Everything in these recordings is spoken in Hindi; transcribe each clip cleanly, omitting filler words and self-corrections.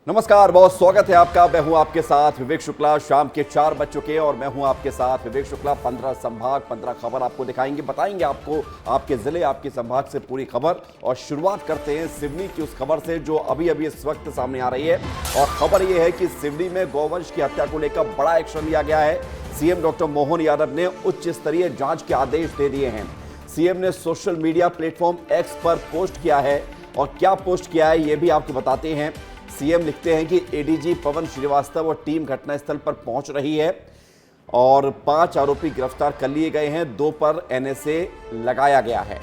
नमस्कार, बहुत स्वागत है आपका। मैं हूं आपके साथ विवेक शुक्ला। शाम के 4 बज चुके हैं और मैं हूं आपके साथ विवेक शुक्ला। 15 संभाग 15 खबर आपको दिखाएंगे, बताएंगे आपको आपके जिले आपके संभाग से पूरी खबर। और शुरुआत करते हैं सिवनी की उस खबर से जो अभी अभी इस वक्त सामने आ रही है। और खबर यह है कि सिवनी में गौवंश की हत्या को लेकर बड़ा एक्शन लिया गया है। सीएम डॉक्टर मोहन यादव ने उच्च स्तरीय जांच के आदेश दे दिए हैं। सीएम ने सोशल मीडिया प्लेटफॉर्म एक्स पर पोस्ट किया है और क्या पोस्ट किया है यह भी आपको बताते हैं। सीएम लिखते हैं कि एडीजी पवन श्रीवास्तव और टीम घटनास्थल पर पहुंच रही है और 5 आरोपी गिरफ्तार कर लिए गए हैं, 2 पर एनएसए लगाया गया है।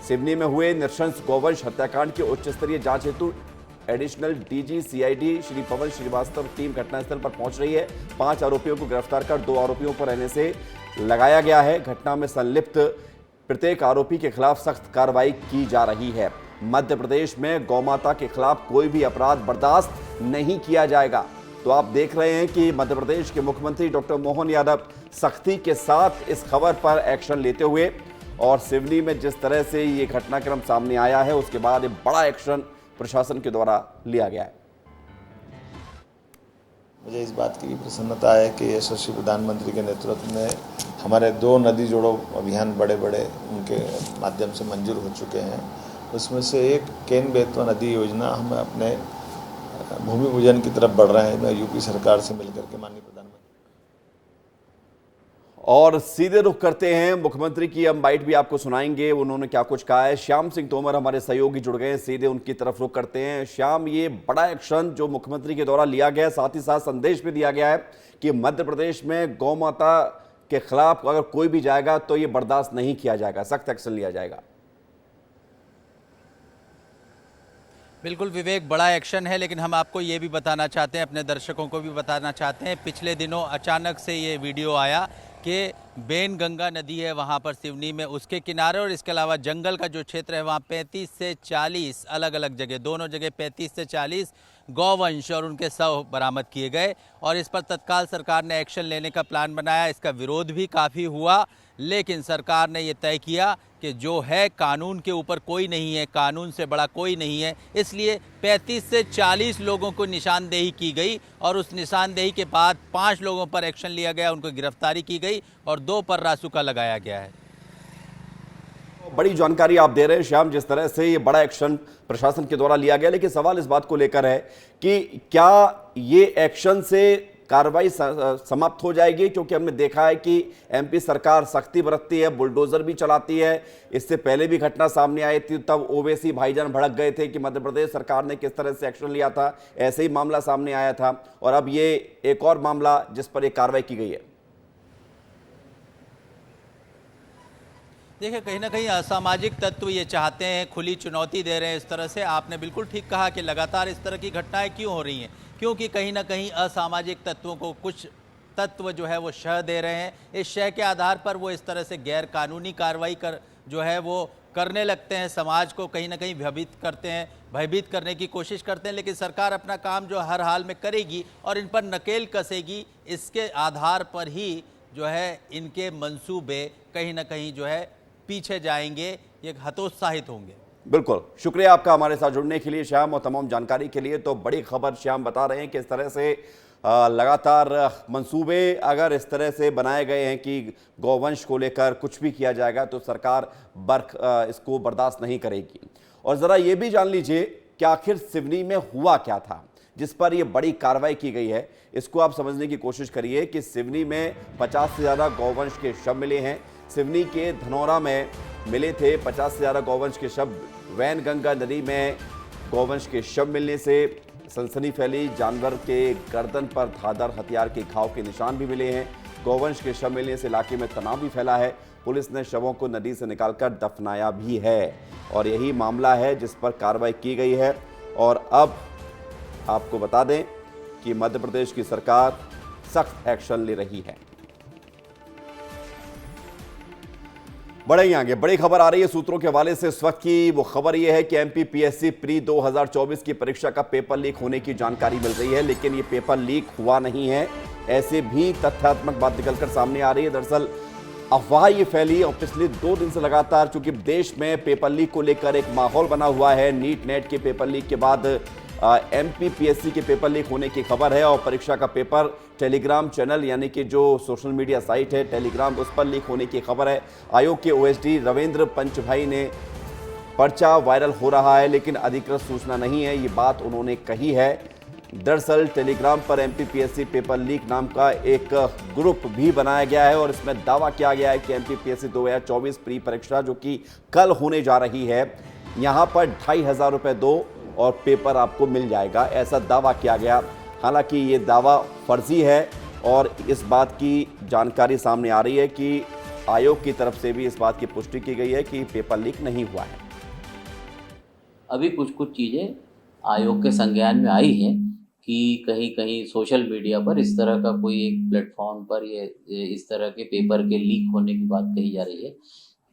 सिवनी में हुए नृशंस गौवंश हत्याकांड की उच्च स्तरीय जांच हेतु additional DG CID Shri Pawan Srivastava team घटनास्थल पर पहुंच रही है। 5 आरोपियों को गिरफ्तार कर 2 आरोपियों पर एनएसए लगाया गया है। घटना में संलिप्त प्रत्येक आरोपी के खिलाफ सख्त कार्रवाई की जा रही है। मध्य प्रदेश में गौमाता के खिलाफ कोई भी अपराध बर्दाश्त नहीं किया जाएगा। तो आप देख रहे हैं कि मध्य प्रदेश के मुख्यमंत्री डॉक्टर मोहन यादव सख्ती के साथ इस खबर पर एक्शन लेते हुए और सिवनी में जिस तरह से ये घटनाक्रम सामने आया है उसके बाद एक बड़ा एक्शन प्रशासन के द्वारा लिया गया है। मुझे इस बात की प्रसन्नता है कि यशस्वी प्रधानमंत्री के नेतृत्व में हमारे 2 नदी जोड़ो अभियान बड़े उनके माध्यम से मंजूर हो चुके हैं। उसमें से एक केन बेतवा नदी योजना हम अपने भूमि पूजन की तरफ बढ़ रहे हैं। मैं यूपी सरकार से मिलकर के माननीय प्रधानमंत्री और सीधे रुख करते हैं मुख्यमंत्री की हम बाइट भी आपको सुनाएंगे, उन्होंने क्या कुछ कहा है। श्याम सिंह तोमर हमारे सहयोगी जुड़ गए हैं, सीधे उनकी तरफ रुख करते हैं। श्याम, ये बड़ा एक्शन जो मुख्यमंत्री के द्वारा लिया गया, साथ ही साथ संदेश भी दिया गया है कि मध्य प्रदेश में गौ माता के खिलाफ अगर कोई भी जाएगा तो ये बर्दाश्त नहीं किया जाएगा, सख्त एक्शन लिया जाएगा। बिल्कुल विवेक, बड़ा एक्शन है, लेकिन हम आपको ये भी बताना चाहते हैं, अपने दर्शकों को भी बताना चाहते हैं, पिछले दिनों अचानक से ये वीडियो आया कि बेन गंगा नदी है वहाँ पर सिवनी में, उसके किनारे और इसके अलावा जंगल का जो क्षेत्र है वहाँ 35 से 40 अलग अलग जगह, दोनों जगह 35 से 40 गौवंश और उनके शव बरामद किए गए। और इस पर तत्काल सरकार ने एक्शन लेने का प्लान बनाया। इसका विरोध भी काफ़ी हुआ, लेकिन सरकार ने ये तय किया कि जो है कानून के ऊपर कोई नहीं है, कानून से बड़ा कोई नहीं है, इसलिए 35 से 40 लोगों को निशानदेही की गई और उस निशानदेही के बाद 5 लोगों पर एक्शन लिया गया, उनको गिरफ्तारी की गई और 2 पर रासुका लगाया गया है। बड़ी जानकारी आप दे रहे हैं श्याम, जिस तरह से ये बड़ा एक्शन प्रशासन के द्वारा लिया गया, लेकिन सवाल इस बात को लेकर है कि क्या ये एक्शन से कार्रवाई समाप्त हो जाएगी, क्योंकि हमने देखा है कि एमपी सरकार सख्ती बरतती है, बुलडोजर भी चलाती है। इससे पहले भी घटना सामने आई थी, तब ओवैसी भाईजान भड़क गए थे कि मध्य प्रदेश सरकार ने किस तरह से एक्शन लिया था, ऐसे ही मामला सामने आया था। और अब ये एक और मामला जिस पर एक कार्रवाई की गई है। देखिए, कहीं ना कहीं असामाजिक तत्व ये चाहते हैं, खुली चुनौती दे रहे हैं इस तरह से। आपने बिल्कुल ठीक कहा कि लगातार इस तरह की घटनाएं क्यों हो रही हैं, क्योंकि कहीं ना कहीं असामाजिक तत्वों को कुछ तत्व जो है वो शह दे रहे हैं। इस शह के आधार पर वो इस तरह से गैर कानूनी कार्रवाई जो है वो करने लगते हैं, समाज को कहीं ना कहीं भयभीत करने की कोशिश करते हैं। लेकिन सरकार अपना काम जो हर हाल में करेगी और इन पर नकेल कसेगी, इसके आधार पर ही जो है इनके मंसूबे कहीं ना कहीं जो है पीछे जाएंगे, ये हतोत्साहित होंगे। बिल्कुल, शुक्रिया आपका हमारे साथ जुड़ने के लिए श्याम और तमाम जानकारी के लिए। तो बड़ी खबर श्याम बता रहे हैं कि इस तरह से लगातार मंसूबे अगर इस तरह से बनाए गए हैं कि गौवंश को लेकर कुछ भी किया जाएगा तो सरकार इसको बर्दाश्त नहीं करेगी। और ज़रा ये भी जान लीजिए कि आखिर सिवनी में हुआ क्या था जिस पर ये बड़ी कार्रवाई की गई है। इसको आप समझने की कोशिश करिए कि सिवनी में 50 से ज़्यादा गौवंश के शव मिले हैं। सिवनी के धनौरा में मिले थे 50 से ज़्यादा गौवंश के शव। वैन गंगा नदी में गौवंश के शव मिलने से सनसनी फैली। जानवर के गर्दन पर धारदार हथियार के घाव के निशान भी मिले हैं। गौवंश के शव मिलने से इलाके में तनाव भी फैला है। पुलिस ने शवों को नदी से निकालकर दफनाया भी है और यही मामला है जिस पर कार्रवाई की गई है। और अब आपको बता दें कि मध्य प्रदेश की सरकार सख्त एक्शन ले रही है। बड़े ही आगे बड़ी खबर आ रही है सूत्रों के हवाले से। इस वक्त की वो खबर यह है कि एमपीपीएससी प्री 2024 की परीक्षा का पेपर लीक होने की जानकारी मिल रही है, लेकिन ये पेपर लीक हुआ नहीं है, ऐसे भी तथ्यात्मक बात निकलकर सामने आ रही है। दरअसल अफवाह ये फैली और पिछले 2 दिन से लगातार, चूंकि देश में पेपर लीक को लेकर एक माहौल बना हुआ है। नीट नेट के पेपर लीक के बाद MPPSC के पेपर लीक होने की खबर है और परीक्षा का पेपर टेलीग्राम चैनल यानी कि जो सोशल मीडिया साइट है टेलीग्राम, उस पर लीक होने की खबर है। आयोग के OSD रविंद्र पंचभाई ने पर्चा वायरल हो रहा है लेकिन अधिकृत सूचना नहीं है, ये बात उन्होंने कही है। दरअसल टेलीग्राम पर MPPSC पेपर लीक नाम का एक ग्रुप भी बनाया गया है और इसमें दावा किया गया है कि MPPSC 2024 प्री परीक्षा जो कि कल होने जा रही है, यहां पर 2500 रुपये दो और पेपर आपको मिल जाएगा, ऐसा दावा किया गया। हालांकि ये दावा फर्जी है और इस बात की जानकारी सामने आ रही है कि आयोग की तरफ से भी इस बात की पुष्टि की गई है कि पेपर लीक नहीं हुआ है। अभी कुछ चीज़ें आयोग के संज्ञान में आई हैं कि कहीं कहीं सोशल मीडिया पर इस तरह का कोई एक प्लेटफॉर्म पर ये इस तरह के पेपर के लीक होने की बात कही जा रही है।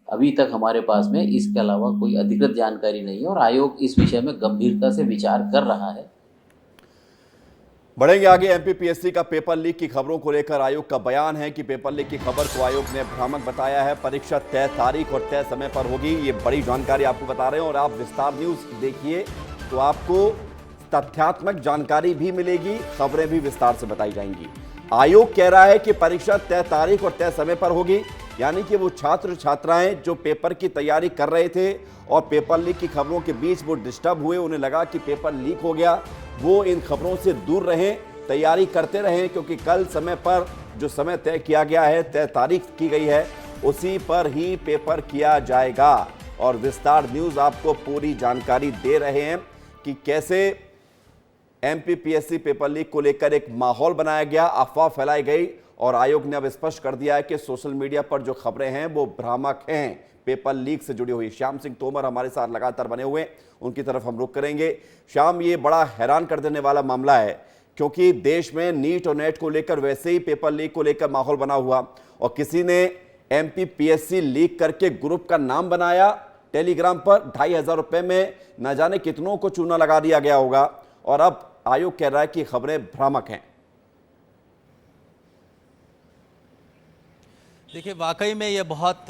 अभी तक हमारे पास में इसके अलावा कोई अधिकृत जानकारी नहीं है और आयोग इस विषय में गंभीरता से विचार कर रहा है। बढ़ेंगे आगे। MPPSC का पेपर लीक की खबरों को लेकर आयोग का बयान है कि पेपर लीक की खबर को आयोग ने भ्रामक बताया है। परीक्षा तय तारीख और तय समय पर होगी, ये बड़ी जानकारी आपको बता रहे हैं और आप विस्तार न्यूज देखिए तो आपको तथ्यात्मक जानकारी भी मिलेगी, खबरें भी विस्तार से बताई जाएंगी। आयोग कह रहा है कि परीक्षा तय तारीख और तय समय पर होगी, यानी कि वो छात्र छात्राएं जो पेपर की तैयारी कर रहे थे और पेपर लीक की खबरों के बीच वो डिस्टर्ब हुए, उन्हें लगा कि पेपर लीक हो गया, वो इन खबरों से दूर रहें, तैयारी करते रहें, क्योंकि कल समय पर जो समय तय किया गया है, तय तारीख की गई है, उसी पर ही पेपर किया जाएगा। और विस्तार न्यूज आपको पूरी जानकारी दे रहे हैं कि कैसे MPPSC पेपर लीक को लेकर एक माहौल बनाया गया, अफवाह फैलाई गई और आयोग ने अब स्पष्ट कर दिया है कि सोशल मीडिया पर जो खबरें हैं वो भ्रामक हैं, पेपर लीक से जुड़ी हुई। श्याम सिंह तोमर हमारे साथ लगातार बने हुए, उनकी तरफ हम रुख करेंगे। श्याम, ये बड़ा हैरान कर देने वाला मामला है क्योंकि देश में नीट और नेट को लेकर वैसे ही पेपर लीक को लेकर माहौल बना हुआ और किसी ने MPPSC लीक करके ग्रुप का नाम बनाया टेलीग्राम पर, 2500 रुपये में न जाने कितनों को चूना लगा दिया गया होगा और अब आयोग कह रहा है कि खबरें भ्रामक हैं। देखिए, वाकई में ये बहुत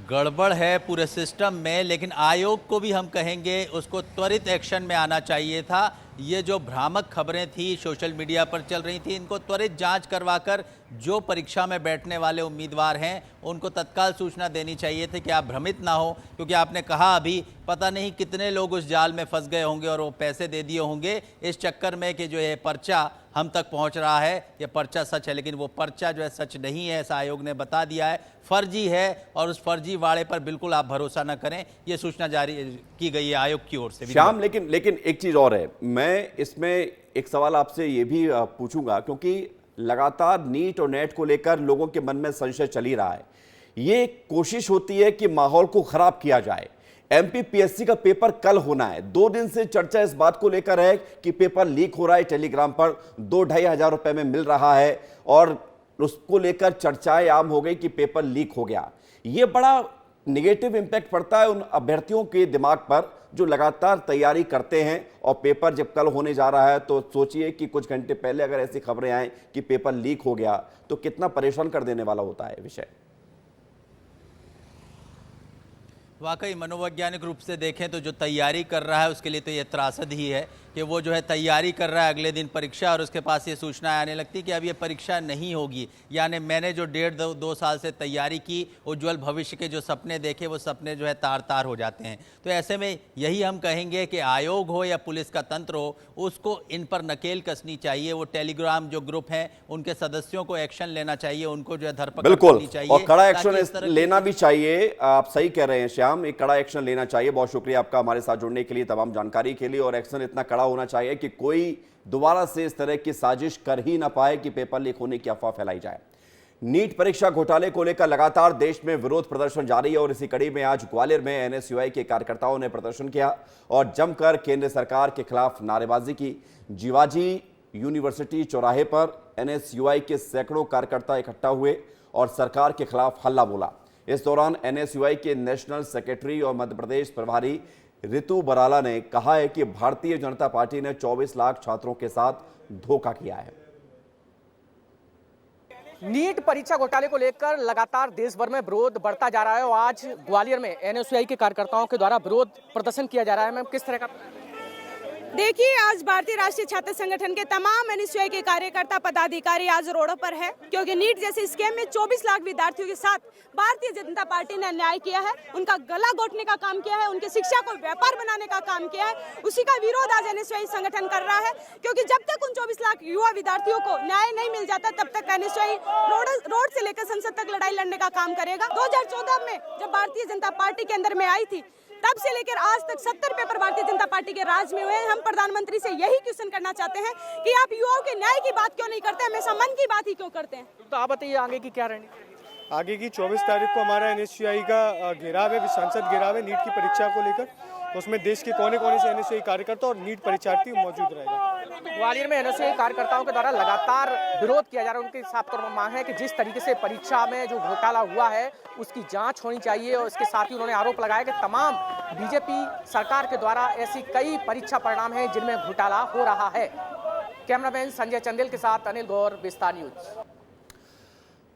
गड़बड़ है पूरे सिस्टम में, लेकिन आयोग को भी हम कहेंगे उसको त्वरित एक्शन में आना चाहिए था। ये जो भ्रामक खबरें थी सोशल मीडिया पर चल रही थी, इनको त्वरित जांच करवाकर जो परीक्षा में बैठने वाले उम्मीदवार हैं उनको तत्काल सूचना देनी चाहिए थी कि आप भ्रमित ना हो, क्योंकि आपने कहा अभी पता नहीं कितने लोग उस जाल में फंस गए होंगे और वो पैसे दे दिए होंगे इस चक्कर में कि जो ये पर्चा हम तक पहुंच रहा है, ये पर्चा सच है, लेकिन वो पर्चा जो है सच नहीं है, ऐसा आयोग ने बता दिया है, फर्जी है और उस फर्जी वाड़े पर बिल्कुल आप भरोसा न करें, ये सूचना जारी की गई है आयोग की ओर से। श्याम, लेकिन एक चीज और है, मैं इसमें एक सवाल आपसे ये भी पूछूंगा क्योंकि लगातार नीट और नेट को लेकर लोगों के मन में संशय चल ही रहा है। ये कोशिश होती है कि माहौल को खराब किया जाए। MPPSC का पेपर कल होना है, 2 दिन से चर्चा इस बात को लेकर है कि पेपर लीक हो रहा है, टेलीग्राम पर 2-2.5 हजार रुपए में मिल रहा है और उसको लेकर चर्चाएं आम हो गई कि पेपर लीक हो गया। ये बड़ा नेगेटिव इंपैक्ट पड़ता है उन अभ्यर्थियों के दिमाग पर जो लगातार तैयारी करते हैं और पेपर जब कल होने जा रहा है तो सोचिए कि कुछ घंटे पहले अगर ऐसी खबरें आए कि पेपर लीक हो गया तो कितना परेशान कर देने वाला होता है विषय। वाकई मनोवैज्ञानिक रूप से देखें तो जो तैयारी कर रहा है उसके लिए तो ये त्रासद ही है कि वो जो है तैयारी कर रहा है अगले दिन परीक्षा और उसके पास ये सूचना आने लगती कि अब ये परीक्षा नहीं होगी। यानी मैंने जो 1.5-2 साल से तैयारी की, उज्जवल भविष्य के जो सपने देखे, वो सपने जो है तार तार हो जाते हैं। तो ऐसे में यही हम कहेंगे कि आयोग हो या पुलिस का तंत्र हो, उसको इन पर नकेल कसनी चाहिए। वो टेलीग्राम जो ग्रुप हैं उनके सदस्यों को एक्शन लेना चाहिए, उनको जो है धरपकड़ करनी चाहिए और कड़ा एक्शन लेना भी चाहिए। आप सही कह रहे हैं श्याम, एक कड़ा एक्शन लेना चाहिए। बहुत शुक्रिया आपका हमारे साथ जुड़ने के लिए, तमाम जानकारी के लिए। और एक्शन इतना कड़ा होना चाहिए कि कोई दोबारा से इस तरह की साजिश कर ही ना पाए कि पेपर लीक होने की अफवाह फैलाई जाए। नीट परीक्षा घोटाले को लेकर लगातार देश में विरोध प्रदर्शन जारी है और इसी कड़ी में आज ग्वालियर में NSUI के कार्यकर्ताओं ने प्रदर्शन किया और जमकर केंद्र सरकार के खिलाफ नारेबाजी की। जीवाजी यूनिवर्सिटी चौराहे पर NSUI के सैकड़ों कार्यकर्ता इकट्ठा हुए और सरकार के खिलाफ हल्ला बोला। इस दौरान NSUI के नेशनल सेक्रेटरी और मध्य प्रदेश प्रभारी रितु बराला ने कहा है कि भारतीय जनता पार्टी ने 24 लाख छात्रों के साथ धोखा किया है। नीट परीक्षा घोटाले को लेकर लगातार देश भर में विरोध बढ़ता जा रहा है और आज ग्वालियर में NSUI के कार्यकर्ताओं के द्वारा विरोध प्रदर्शन किया जा रहा है। मैम, किस तरह का? देखिए, आज भारतीय राष्ट्रीय छात्र संगठन के तमाम एनएसयूआई के कार्यकर्ता पदाधिकारी आज रोडों पर है, क्योंकि नीट जैसे स्कैम में 24 लाख विद्यार्थियों के साथ भारतीय जनता पार्टी ने अन्याय किया है, उनका गला घोटने का काम किया है, उनकी शिक्षा को व्यापार बनाने का काम किया है। उसी का विरोध आज एनएसयूआई संगठन कर रहा है, क्योंकि जब तक उन 24 लाख युवा विद्यार्थियों को न्याय नहीं मिल जाता, तब तक एनएसयूआई रोड से लेकर संसद तक लड़ाई लड़ने का काम करेगा। 2014 में जब भारतीय जनता पार्टी के अंदर में आई थी, तब से लेकर आज तक 70 पेपर भारतीय जनता पार्टी के राज में हुए हैं। हम प्रधानमंत्री से यही क्वेश्चन करना चाहते हैं कि आप युवाओं के न्याय की बात क्यों नहीं करते, हमेशा मन की बात ही क्यों करते हैं। तो आप बताइए आगे की क्या रणनीति? आगे की 24 तारीख को हमारा एनएसयूआई का घेराव है, सांसद घेराव है नीट की परीक्षा को लेकर। उसमें देश के कोने कोने से एनएसयूआई कार्यकर्ता और नीट परीक्षार्थी मौजूद रहेगा। ग्वालियर में एनएसयूआई कार्यकर्ताओं के द्वारा लगातार विरोध किया जा रहा है। उनकी साफ तौर पर मांग है कि जिस तरीके से परीक्षा में जो घोटाला हुआ है उसकी जांच होनी चाहिए, और इसके साथ ही उन्होंने आरोप लगाया कि तमाम बीजेपी सरकार के द्वारा ऐसी कई परीक्षा परिणाम हैं जिनमें घोटाला हो रहा है। कैमरामैन संजय चंदेल के साथ अनिल गौर, विस्तार न्यूज।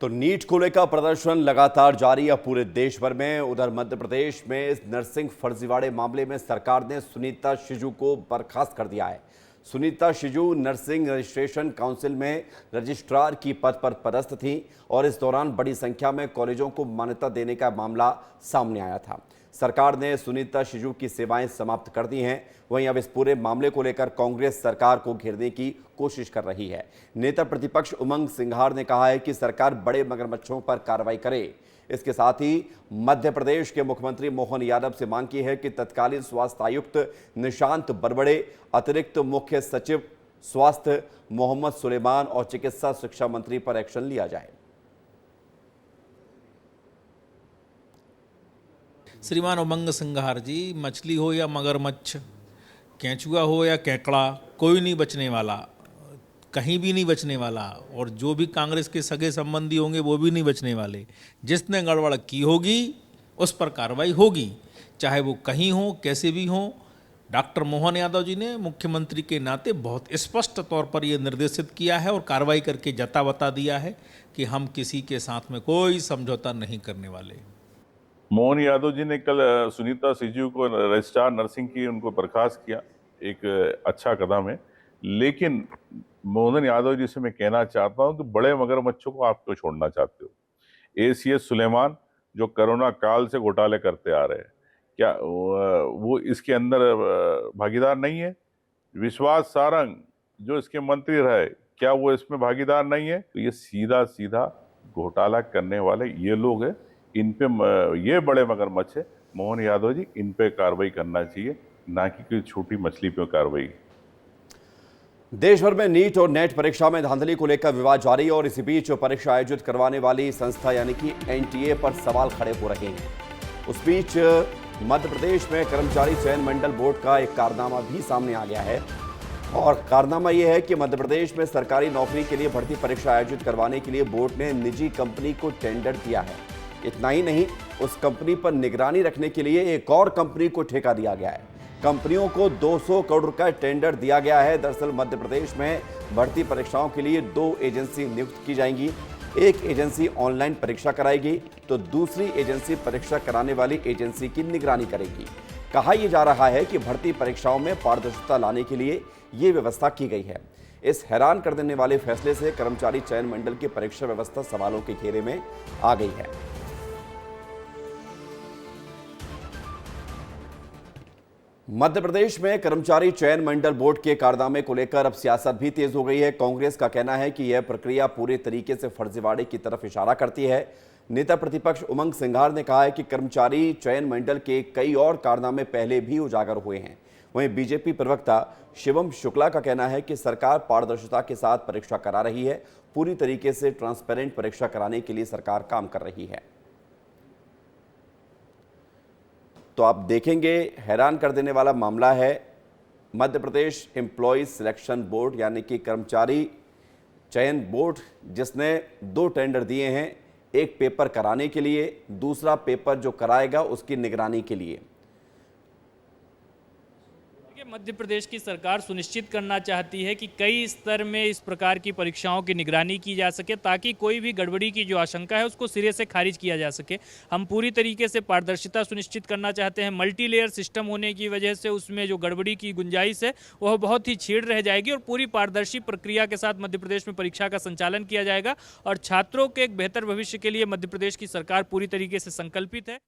तो नीट को लेकर प्रदर्शन लगातार जारी है पूरे देश भर में। उधर मध्य प्रदेश में इस नर्सिंग फर्जीवाड़े मामले में सरकार ने सुनीता शिजू को बर्खास्त कर दिया है। सुनीता शिजू नर्सिंग रजिस्ट्रेशन काउंसिल में रजिस्ट्रार की पद पर पदस्थ थी और इस दौरान बड़ी संख्या में कॉलेजों को मान्यता देने का मामला सामने आया था। सरकार ने सुनीता शिजू की सेवाएं समाप्त कर दी हैं। वहीं अब इस पूरे मामले को लेकर कांग्रेस सरकार को घेरने की कोशिश कर रही है। नेता प्रतिपक्ष उमंग सिंघार ने कहा है कि सरकार बड़े मगरमच्छों पर कार्रवाई करे। इसके साथ ही मध्य प्रदेश के मुख्यमंत्री मोहन यादव से मांग की है कि तत्कालीन स्वास्थ्य आयुक्त निशांत बरबड़े, अतिरिक्त मुख्य सचिव स्वास्थ्य मोहम्मद सुलेमान और चिकित्सा शिक्षा मंत्री पर एक्शन लिया जाए। श्रीमान उमंग सिंघार जी, मछली हो या मगरमच्छ, केंचुआ हो या केकड़ा, कोई नहीं बचने वाला, कहीं भी नहीं बचने वाला। और जो भी कांग्रेस के सगे संबंधी होंगे वो भी नहीं बचने वाले। जिसने गड़बड़ की होगी उस पर कार्रवाई होगी, चाहे वो कहीं हो, कैसे भी हो। डॉक्टर मोहन यादव जी ने मुख्यमंत्री के नाते बहुत स्पष्ट तौर पर ये निर्देशित किया है और कार्रवाई करके जता बता दिया है कि हम किसी के साथ में कोई समझौता नहीं करने वाले। मोहन यादव जी ने कल सुनीता शिजू को रजिस्ट्रार नर्सिंग की उनको बर्खास्त किया, एक अच्छा कदम है। लेकिन मोहन यादव जी से मैं कहना चाहता हूं कि बड़े मगरमच्छों को आप क्यों छोड़ना चाहते हो? एसीएस सुलेमान जो कोरोना काल से घोटाले करते आ रहे हैं, क्या वो इसके अंदर भागीदार नहीं है? विश्वास सारंग जो इसके मंत्री रहे, क्या वो इसमें भागीदार नहीं है? तो ये सीधा सीधा घोटाला करने वाले ये लोग हैं। इन पे ये बड़े मगरमच्छ है। मोहन यादव जी, इन पे कार्रवाई करना चाहिए, ना कि कोई छोटी मछली पे कार्रवाई। देश भर में नीट और नेट परीक्षा में धांधली को लेकर विवाद जारी और इसी बीच परीक्षा आयोजित करवाने वाली संस्था यानी कि एनटीए पर सवाल खड़े हो रहे हैं। उस बीच मध्य प्रदेश में कर्मचारी चयन मंडल बोर्ड का एक कारनामा भी सामने आ गया है और कारनामा यह है कि मध्य प्रदेश में सरकारी नौकरी के लिए भर्ती परीक्षा आयोजित करवाने के लिए बोर्ड ने निजी कंपनी को टेंडर दिया है। इतना ही नहीं, उस कंपनी पर निगरानी रखने के लिए एक और कंपनी को ठेका दिया गया है। कंपनियों को 200 करोड़ रुपए टेंडर दिया गया है। दरअसल मध्य प्रदेश में भर्ती परीक्षाओं के लिए 2 एजेंसी नियुक्त की जाएंगी। एक एजेंसी ऑनलाइन परीक्षा कराएगी तो दूसरी एजेंसी परीक्षा कराने वाली एजेंसी की निगरानी करेगी। कहा यह जा रहा है कि भर्ती परीक्षाओं में पारदर्शिता लाने के लिए ये व्यवस्था की गई है। इस हैरान कर देने वाले फैसले से कर्मचारी चयन मंडल की परीक्षा व्यवस्था सवालों के घेरे में आ गई है। मध्य प्रदेश में कर्मचारी चयन मंडल बोर्ड के कारनामे को लेकर अब सियासत भी तेज हो गई है। कांग्रेस का कहना है कि यह प्रक्रिया पूरे तरीके से फर्जीवाड़े की तरफ इशारा करती है। नेता प्रतिपक्ष उमंग सिंघार ने कहा है कि कर्मचारी चयन मंडल के कई और कारनामे पहले भी उजागर हुए हैं। वहीं बीजेपी प्रवक्ता शिवम शुक्ला का कहना है कि सरकार पारदर्शिता के साथ परीक्षा करा रही है। पूरी तरीके से ट्रांसपेरेंट परीक्षा कराने के लिए सरकार काम कर रही है। तो आप देखेंगे, हैरान कर देने वाला मामला है। Madhya Pradesh employees selection board यानी कि कर्मचारी चयन बोर्ड, जिसने 2 टेंडर दिए हैं, एक पेपर कराने के लिए, दूसरा पेपर जो कराएगा उसकी निगरानी के लिए। मध्य प्रदेश की सरकार सुनिश्चित करना चाहती है कि कई स्तर में इस प्रकार की परीक्षाओं की निगरानी की जा सके, ताकि कोई भी गड़बड़ी की जो आशंका है उसको सिरे से खारिज किया जा सके। हम पूरी तरीके से पारदर्शिता सुनिश्चित करना चाहते हैं। मल्टी लेयर सिस्टम होने की वजह से उसमें जो गड़बड़ी की गुंजाइश है वह बहुत ही छीड़ रह जाएगी और पूरी पारदर्शी प्रक्रिया के साथ मध्य प्रदेश में परीक्षा का संचालन किया जाएगा और छात्रों के एक बेहतर भविष्य के लिए मध्य प्रदेश की सरकार पूरी तरीके से संकल्पित है।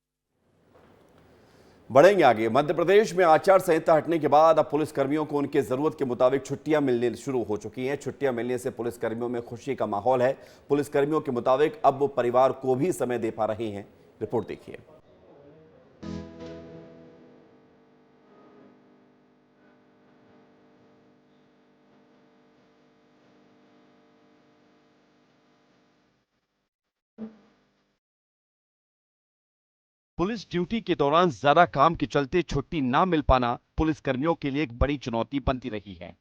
बढ़ेंगे आगे। मध्य प्रदेश में आचार संहिता हटने के बाद अब पुलिस कर्मियों को उनके जरूरत के मुताबिक छुट्टियां मिलने शुरू हो चुकी हैं। छुट्टियां मिलने से पुलिस कर्मियों में खुशी का माहौल है। पुलिस कर्मियों के मुताबिक अब वो परिवार को भी समय दे पा रहे हैं। रिपोर्ट देखिए। पुलिस ड्यूटी के दौरान ज्यादा काम के चलते छुट्टी ना मिल पाना पुलिस कर्मियों के लिए एक बड़ी चुनौती बनती रही है।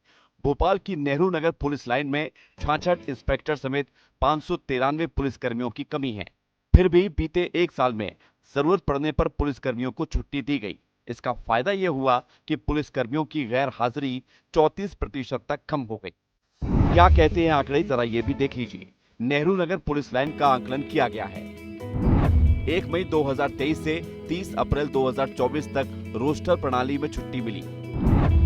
भोपाल की नेहरू नगर पुलिस लाइन में 66 इंस्पेक्टर समेत 593 पुलिस कर्मियों की कमी है। फिर भी बीते एक साल में जरूरत पड़ने पर पुलिस कर्मियों को छुट्टी दी गई। इसका फायदा यह हुआ कि पुलिस कर्मियों की गैर हाजिरी 34% तक कम हो गई। क्या कहते हैं आंकड़े, जरा ये भी देख लीजिए। नेहरू नगर पुलिस लाइन का आकलन किया गया है। 1 मई 2023 से 30 अप्रैल 2024 तक रोस्टर प्रणाली में छुट्टी मिली।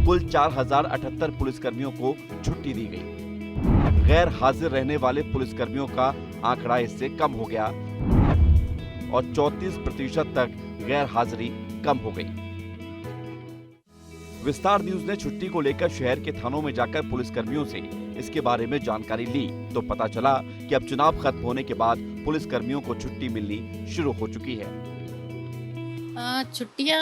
कुल 4078 पुलिसकर्मियों को छुट्टी दी गई। गैर हाजिर रहने वाले पुलिसकर्मियों का आंकड़ा इससे कम हो गया और 34% तक गैर हाजिरी कम हो गई। विस्तार न्यूज ने छुट्टी को लेकर शहर के थानों में जाकर पुलिसकर्मियों से इसके बारे में जानकारी ली तो पता चला कि अब चुनाव खत्म होने के बाद पुलिस कर्मियों को छुट्टी मिलनी शुरू हो चुकी है। छुट्टियां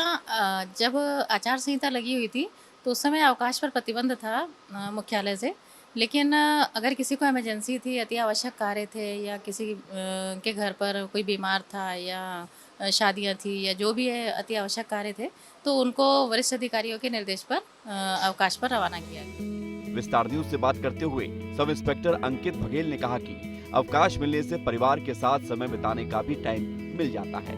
जब आचार संहिता लगी हुई थी तो उस समय अवकाश पर प्रतिबंध था मुख्यालय से, लेकिन अगर किसी को इमरजेंसी थी, अति आवश्यक कार्य थे या किसी के घर पर कोई बीमार था या शादियां थी या जो भी है अति आवश्यक कार्य थे, तो उनको वरिष्ठ अधिकारियों के निर्देश पर अवकाश पर रवाना किया गया। विस्तार न्यूज से बात करते हुए सब इंस्पेक्टर अंकित बघेल ने कहा कि अवकाश मिलने से परिवार के साथ समय बिताने का भी टाइम मिल जाता है।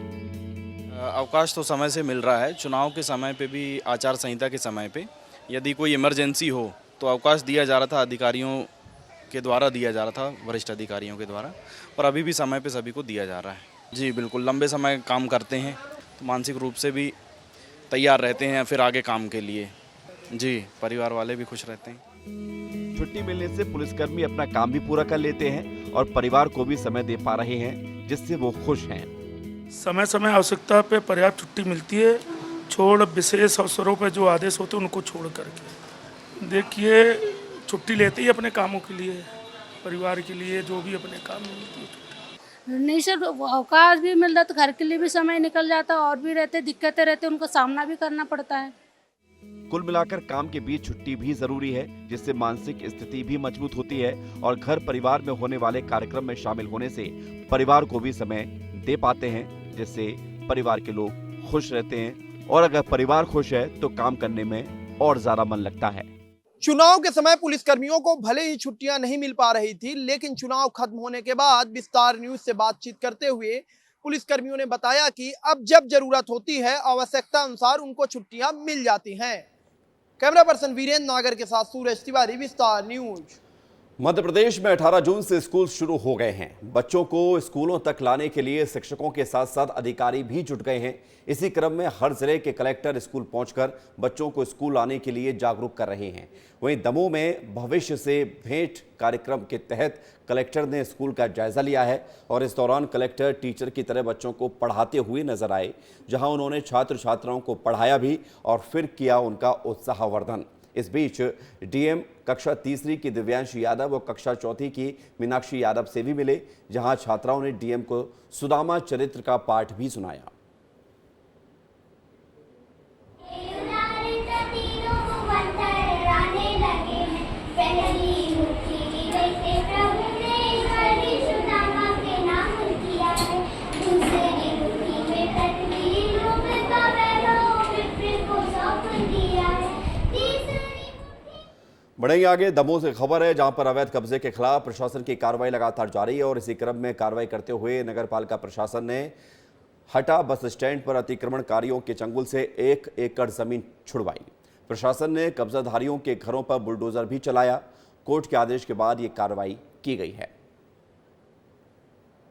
अवकाश तो समय से मिल रहा है। चुनाव के समय पे भी, आचार संहिता के समय पे यदि कोई इमरजेंसी हो तो अवकाश दिया जा रहा था, अधिकारियों के द्वारा दिया जा रहा था, वरिष्ठ अधिकारियों के द्वारा, और अभी भी समय पे सभी को दिया जा रहा है। जी बिल्कुल, लंबे समय काम करते हैं तो मानसिक रूप से भी तैयार रहते हैं फिर आगे काम के लिए। जी, परिवार वाले भी खुश रहते हैं। छुट्टी मिलने से पुलिसकर्मी अपना काम भी पूरा कर लेते हैं और परिवार को भी समय दे पा रहे हैं, जिससे वो खुश हैं। समय समय आवश्यकता पे पर्याप्त छुट्टी मिलती है, छोड़ विशेष अवसरों पे जो आदेश होते हैं उनको छोड़ करके। देखिए, छुट्टी लेते ही अपने कामों के लिए, परिवार के लिए, जो भी अपने काम में मिलती है छुट्टी। नहीं सर, अवकाश भी मिल रहा तो घर के लिए भी समय निकल जाता, और भी रहते दिक्कतें रहते उनको सामना भी करना पड़ता है। कुल मिलाकर काम के बीच छुट्टी भी जरूरी है, जिससे मानसिक स्थिति भी मजबूत होती है और घर परिवार में होने वाले कार्यक्रम में शामिल होने से परिवार को भी समय दे पाते हैं, जिससे परिवार के लोग खुश रहते हैं और अगर परिवार खुश है तो काम करने में और ज्यादा मन लगता है। चुनाव के समय पुलिसकर्मियों को भले ही छुट्टियां नहीं मिल पा रही थी, लेकिन चुनाव खत्म होने के बाद विस्तार न्यूज से बातचीत करते हुए पुलिसकर्मियों ने बताया कि अब जब जरूरत होती है, आवश्यकता अनुसार उनको छुट्टियां मिल जाती हैं। कैमरा पर्सन वीरेंद्र नागर के साथ सूरज तिवारी, विस्तार न्यूज। मध्य प्रदेश में 18 जून से स्कूल शुरू हो गए हैं। बच्चों को स्कूलों तक लाने के लिए शिक्षकों के साथ साथ अधिकारी भी जुट गए हैं। इसी क्रम में हर जिले के कलेक्टर स्कूल पहुंचकर बच्चों को स्कूल आने के लिए जागरूक कर रहे हैं। वहीं दमोह में भविष्य से भेंट कार्यक्रम के तहत कलेक्टर ने स्कूल का जायजा लिया है और इस दौरान कलेक्टर टीचर की तरह बच्चों को पढ़ाते हुए नजर आए, जहां उन्होंने छात्र छात्राओं को पढ़ाया भी और फिर किया उनका उत्साहवर्धन। इस बीच डीएम कक्षा तीसरी की दिव्यांश यादव और कक्षा चौथी की मीनाक्षी यादव से भी मिले, जहां छात्राओं ने डीएम को सुदामा चरित्र का पाठ भी सुनाया। बढ़ेंगे आगे। दमोह से खबर है, जहां पर अवैध कब्जे के खिलाफ प्रशासन की कार्रवाई लगातार जारी है और इसी क्रम में कार्रवाई करते हुए नगरपालिका प्रशासन ने हटा बस स्टैंड पर अतिक्रमणकारियों के चंगुल से 1 एकड़ जमीन छुड़वाई। प्रशासन ने कब्जाधारियों के घरों पर बुलडोजर भी चलाया। कोर्ट के आदेश के बाद ये कार्रवाई की गई है।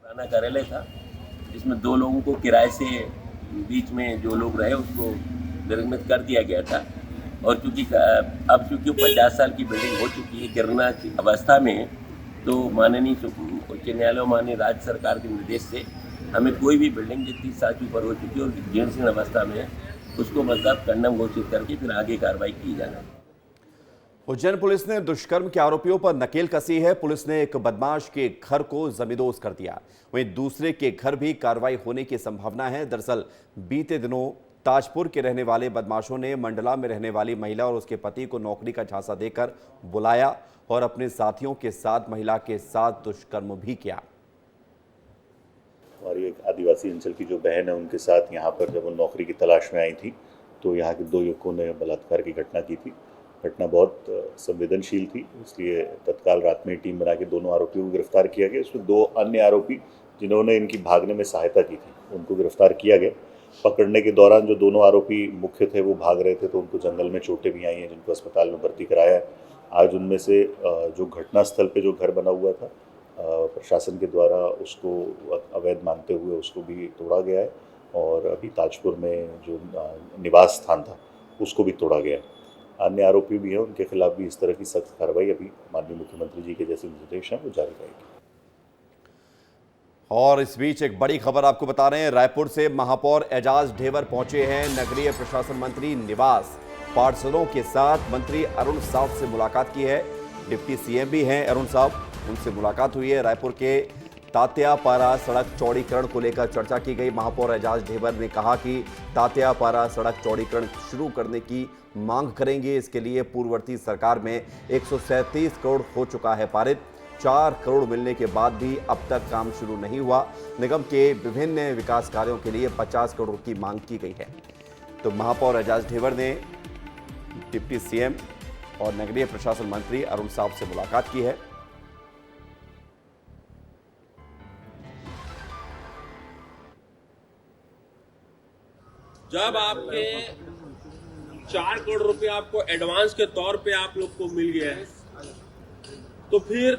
पुराना कार्यालय था जिसमें 2 लोगों को किराए से बीच में जो लोग रहे उसको निर्गमित कर दिया गया था, और चूंकि अब चूंकि 50 साल की बिल्डिंग हो चुकी है गिरना की अवस्था में, तो माननीय उच्च न्यायालय माननीय राज्य सरकार के निर्देश से हमें कोई भी बिल्डिंग जितनी साल ऊपर हो चुकी है और जीर्णशीर्ण अवस्था में है उसको मतलब कंडम घोषित करके फिर आगे कार्रवाई की जाना है। उज्जैन पुलिस ने दुष्कर्म के आरोपियों पर नकेल कसी है। पुलिस ने एक बदमाश के घर को जमींदोज कर दिया, वहीं दूसरे के घर भी कार्रवाई होने की संभावना है। दरअसल बीते दिनों ताजपुर के रहने वाले बदमाशों ने मंडला में रहने वाली महिला और उसके पति को नौकरी का झांसा देकर बुलाया और अपने साथियों के साथ महिला के साथ दुष्कर्म भी किया। हमारी एक आदिवासी अंचल की जो बहन है उनके साथ यहाँ पर जब वो नौकरी की तलाश में आई थी तो यहाँ के 2 युवकों ने बलात्कार की घटना की थी। घटना बहुत संवेदनशील थी, इसलिए तत्काल रात में टीम बना के दोनों आरोपियों को गिरफ्तार किया गया। इसमें 2 अन्य आरोपी जिन्होंने इनकी भागने में सहायता की थी उनको गिरफ्तार किया गया। पकड़ने के दौरान जो दोनों आरोपी मुख्य थे वो भाग रहे थे, तो उनको जंगल में चोटें भी आई हैं जिनको अस्पताल में भर्ती कराया है। आज उनमें से जो घटनास्थल पे जो घर बना हुआ था प्रशासन के द्वारा उसको अवैध मानते हुए उसको भी तोड़ा गया है, और अभी ताजपुर में जो निवास स्थान था उसको भी तोड़ा गया है। अन्य आरोपी भी हैं, उनके खिलाफ भी इस तरह की सख्त कार्रवाई अभी माननीय मुख्यमंत्री जी के जैसे निर्देश हैं वो जारी रहेगी। और इस बीच एक बड़ी खबर आपको बता रहे हैं, रायपुर से महापौर एजाज ढेबर पहुंचे हैं नगरीय प्रशासन मंत्री निवास। पार्षदों के साथ मंत्री अरुण साव से मुलाकात की है। डिप्टी सीएम भी हैं अरुण साव, उनसे मुलाकात हुई है। रायपुर के तात्यापारा सड़क चौड़ीकरण को लेकर चर्चा की गई। महापौर एजाज ढेबर ने कहा कि तात्यापारा सड़क चौड़ीकरण शुरू करने की मांग करेंगे। इसके लिए पूर्ववर्ती सरकार में 137 करोड़ हो चुका है पारित। 4 करोड़ मिलने के बाद भी अब तक काम शुरू नहीं हुआ। निगम के विभिन्न विकास कार्यों के लिए 50 करोड़ की मांग की गई है। तो महापौर एजाज ढेबर ने डिप्टी सीएम और नगरीय प्रशासन मंत्री अरुण साव से मुलाकात की है। जब आपके 4 करोड़ रुपए आपको एडवांस के तौर पे आप लोग को मिल गया है तो फिर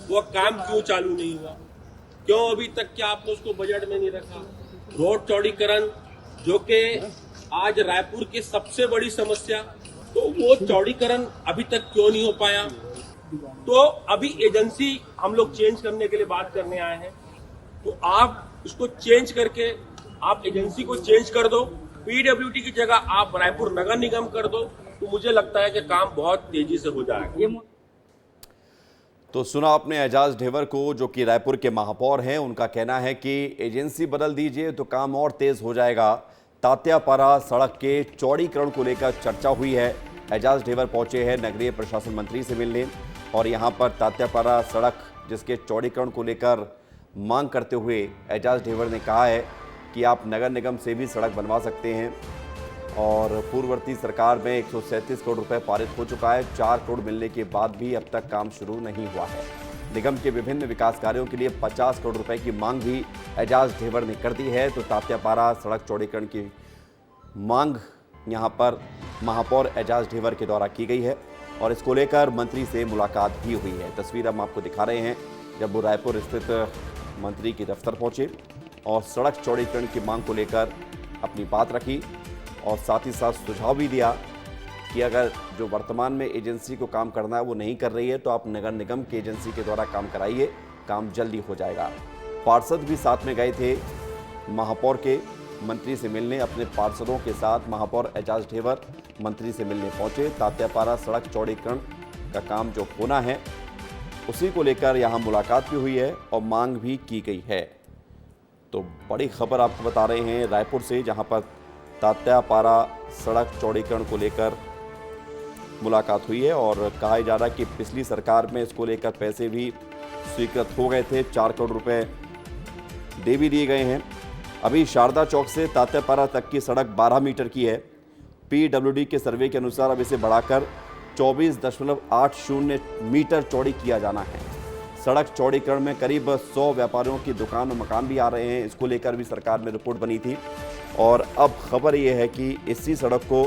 वो काम क्यों चालू नहीं हुआ? क्यों अभी तक क्या आपने उसको बजट में नहीं रखा? रोड चौड़ीकरण जो कि आज रायपुर की सबसे बड़ी समस्या, तो वो चौड़ीकरण अभी तक क्यों नहीं हो पाया? तो अभी एजेंसी हम लोग चेंज करने के लिए बात करने आए हैं, तो आप इसको चेंज करके आप एजेंसी को चेंज कर दो, पीडब्ल्यूडी की जगह आप रायपुर नगर निगम कर दो, तो मुझे लगता है कि काम बहुत तेजी से हो जाएगा। तो सुना आपने एजाज ढेबर को, जो कि रायपुर के महापौर हैं। उनका कहना है कि एजेंसी बदल दीजिए तो काम और तेज हो जाएगा। तात्यापारा सड़क के चौड़ीकरण को लेकर चर्चा हुई है। एजाज ढेबर पहुंचे हैं नगरीय प्रशासन मंत्री से मिलने, और यहां पर तात्यापारा सड़क जिसके चौड़ीकरण को लेकर मांग करते हुए एजाज ढेबर ने कहा है कि आप नगर निगम से भी सड़क बनवा सकते हैं। और पूर्ववर्ती सरकार में 137 करोड़ रुपए पारित हो चुका है। 4 करोड़ मिलने के बाद भी अब तक काम शुरू नहीं हुआ है। निगम के विभिन्न विकास कार्यों के लिए 50 करोड़ रुपए की मांग भी एजाज ढेबर ने कर दी है। तो तात्यापारा सड़क चौड़ीकरण की मांग यहां पर महापौर एजाज ढेबर के द्वारा की गई है, और इसको लेकर मंत्री से मुलाकात भी हुई है। तस्वीर हम आपको दिखा रहे हैं जब वो रायपुर स्थित मंत्री के दफ्तर पहुंचे और सड़क चौड़ीकरण की मांग को लेकर अपनी बात रखी, और साथ ही साथ सुझाव भी दिया कि अगर जो वर्तमान में एजेंसी को काम करना है वो नहीं कर रही है तो आप नगर निगम की एजेंसी के द्वारा काम कराइए, काम जल्दी हो जाएगा। पार्षद भी साथ में गए थे महापौर के मंत्री से मिलने। अपने पार्षदों के साथ महापौर एजाज ढेबर मंत्री से मिलने पहुंचे। तात्यापारा सड़क चौड़ीकरण का काम जो होना है उसी को लेकर यहाँ मुलाकात भी हुई है और मांग भी की गई है। तो बड़ी खबर आपको बता रहे हैं रायपुर से, जहाँ पर तात्यापारा सड़क चौड़ीकरण को लेकर मुलाकात हुई है, और कहा जा रहा है कि पिछली सरकार में इसको लेकर पैसे भी स्वीकृत हो गए थे। 4 करोड़ रुपए दे भी दिए गए हैं। अभी शारदा चौक से तात्यापारा तक की सड़क 12 मीटर की है। पीडब्ल्यूडी के सर्वे के अनुसार अब इसे बढ़ाकर 24.80 मीटर चौड़ी किया जाना है। सड़क चौड़ीकरण में करीब 100 व्यापारियों की दुकान और मकान भी आ रहे हैं। इसको लेकर भी सरकार में रिपोर्ट बनी थी, और अब खबर यह है कि इसी सड़क को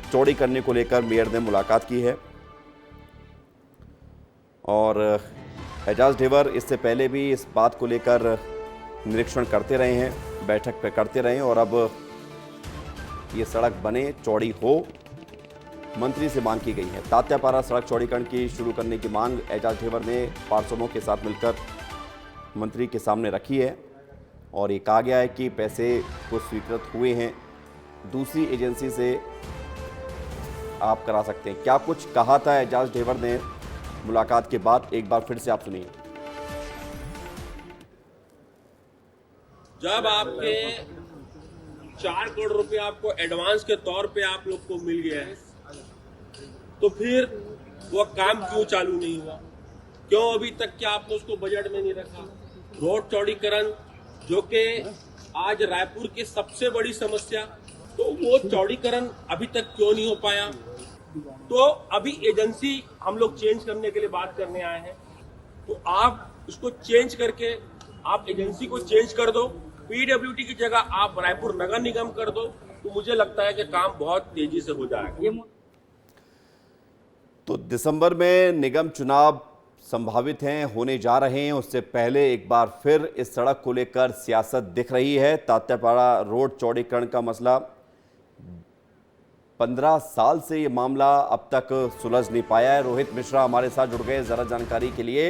चौड़ी करने को लेकर मेयर ने मुलाकात की है और एजाज ढेबर इससे पहले भी इस बात को लेकर निरीक्षण करते रहे हैं, बैठक पे करते रहे और अब ये सड़क बने, चौड़ी हो, मंत्री से मांग की गई है। तात्यापारा सड़क चौड़ीकरण की शुरू करने की मांग एजाज ढेबर ने पार्षदों के साथ मिलकर मंत्री के सामने रखी है और ये कहा गया है कि पैसे को स्वीकृत हुए हैं, दूसरी एजेंसी से आप करा सकते हैं। क्या कुछ कहा था एजाज ढेबर ने मुलाकात के बाद, एक बार फिर से आप सुनिए। जब आपके 4 करोड़ रुपए आपको एडवांस के तौर पे आप लोग को मिल गया है, तो फिर वो काम क्यों चालू नहीं हुआ? क्यों अभी तक क्या आपने उसको बजट में नहीं रखा? रोड चौड़ीकरण जो कि आज रायपुर की सबसे बड़ी समस्या, तो वो चौड़ीकरण अभी तक क्यों नहीं हो पाया? तो अभी एजेंसी हम लोग चेंज करने के लिए बात करने आए हैं, तो आप इसको चेंज करके आप एजेंसी को चेंज कर दो, पीडब्ल्यूडी की जगह आप रायपुर नगर निगम कर दो, तो मुझे लगता है कि काम बहुत तेजी से हो जाएगा। तो दिसंबर में निगम चुनाव संभावित हैं, होने जा रहे हैं, उससे पहले एक बार फिर इस सड़क को लेकर सियासत दिख रही है। तात्यापाड़ा रोड चौड़ीकरण का मसला 15 साल से ये मामला अब तक सुलझ नहीं पाया है। रोहित मिश्रा हमारे साथ जुड़ गए जरा जानकारी के लिए।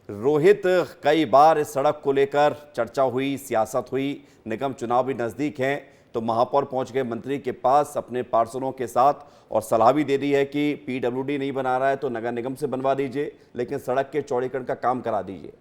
रोहित, कई बार इस सड़क को लेकर चर्चा हुई, सियासत हुई, निगम चुनाव भी नज़दीक हैं, तो महापौर पहुंच गए मंत्री के पास अपने पार्षदों के साथ और सलाह भी दे दी है कि पीडब्ल्यूडी नहीं बना रहा है तो नगर निगम से बनवा दीजिए, लेकिन सड़क के चौड़ीकरण का काम करा दीजिए।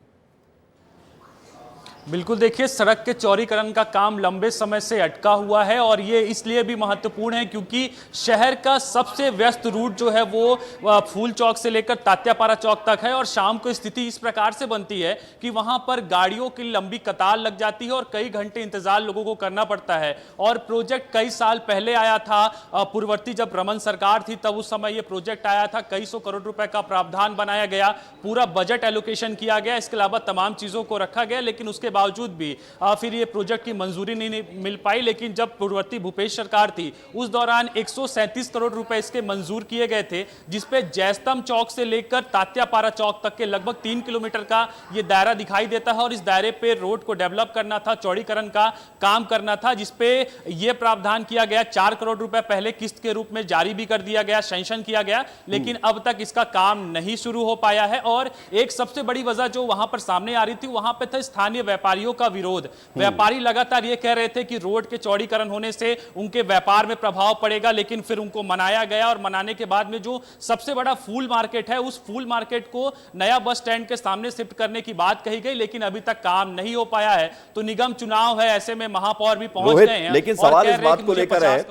बिल्कुल, देखिए सड़क के चौड़ीकरण का काम लंबे समय से अटका हुआ है और ये इसलिए भी महत्वपूर्ण है क्योंकि शहर का सबसे व्यस्त रूट जो है वो फूल चौक से लेकर तात्यापारा चौक तक है और शाम को स्थिति इस प्रकार से बनती है कि वहां पर गाड़ियों की लंबी कतार लग जाती है और कई घंटे इंतजार लोगों को करना पड़ता है। और प्रोजेक्ट कई साल पहले आया था, पूर्ववर्ती जब रमन सरकार थी तब उस समय ये प्रोजेक्ट आया था, कई सौ करोड़ रुपए का प्रावधान बनाया गया, पूरा बजट एलोकेशन किया गया, इसके अलावा तमाम चीजों को रखा गया, लेकिन उसके बावजूद भी फिर ये प्रोजेक्ट की मंजूरी नहीं मिल पाई। लेकिन जब पूर्ववर्ती भूपेश सरकार थी उस दौरान 137 करोड़ रुपए इसके मंजूर किए गए थे, जिसपे जयस्तंभ चौक से लेकर तात्यापारा चौक तक के लगभग 3 किलोमीटर का ये दायरा दिखाई देता है और इस दायरे पे रोड को डेवलप करना था, चौड़ीकरण का काम करना था, जिसपे ये प्रावधान किया गया। 4 करोड़ रुपए पहले किस्त के रूप में जारी भी कर दिया गया, सैंक्शन किया गया, लेकिन अब तक इसका काम नहीं शुरू हो पाया है। और एक सबसे बड़ी वजह जो वहां पर सामने आ रही थी, वहां पे था स्थानीय व्यापारियों का विरोध। व्यापारी लगातार ये कह रहे थे कि रोड के चौड़ीकरण होने से उनके व्यापार में प्रभाव पड़ेगा, लेकिन फिर उनको मनाया गया और मनाने के बाद में जो सबसे बड़ा फूल मार्केट है उस फूल मार्केट को नया बस स्टैंड के सामने शिफ्ट करने की बात कही गई, लेकिन अभी तक काम नहीं हो पाया है। तो निगम चुनाव है, ऐसे में महापौर भी पहुंच गए हैं, लेकिन सवाल इस बात को लेकर है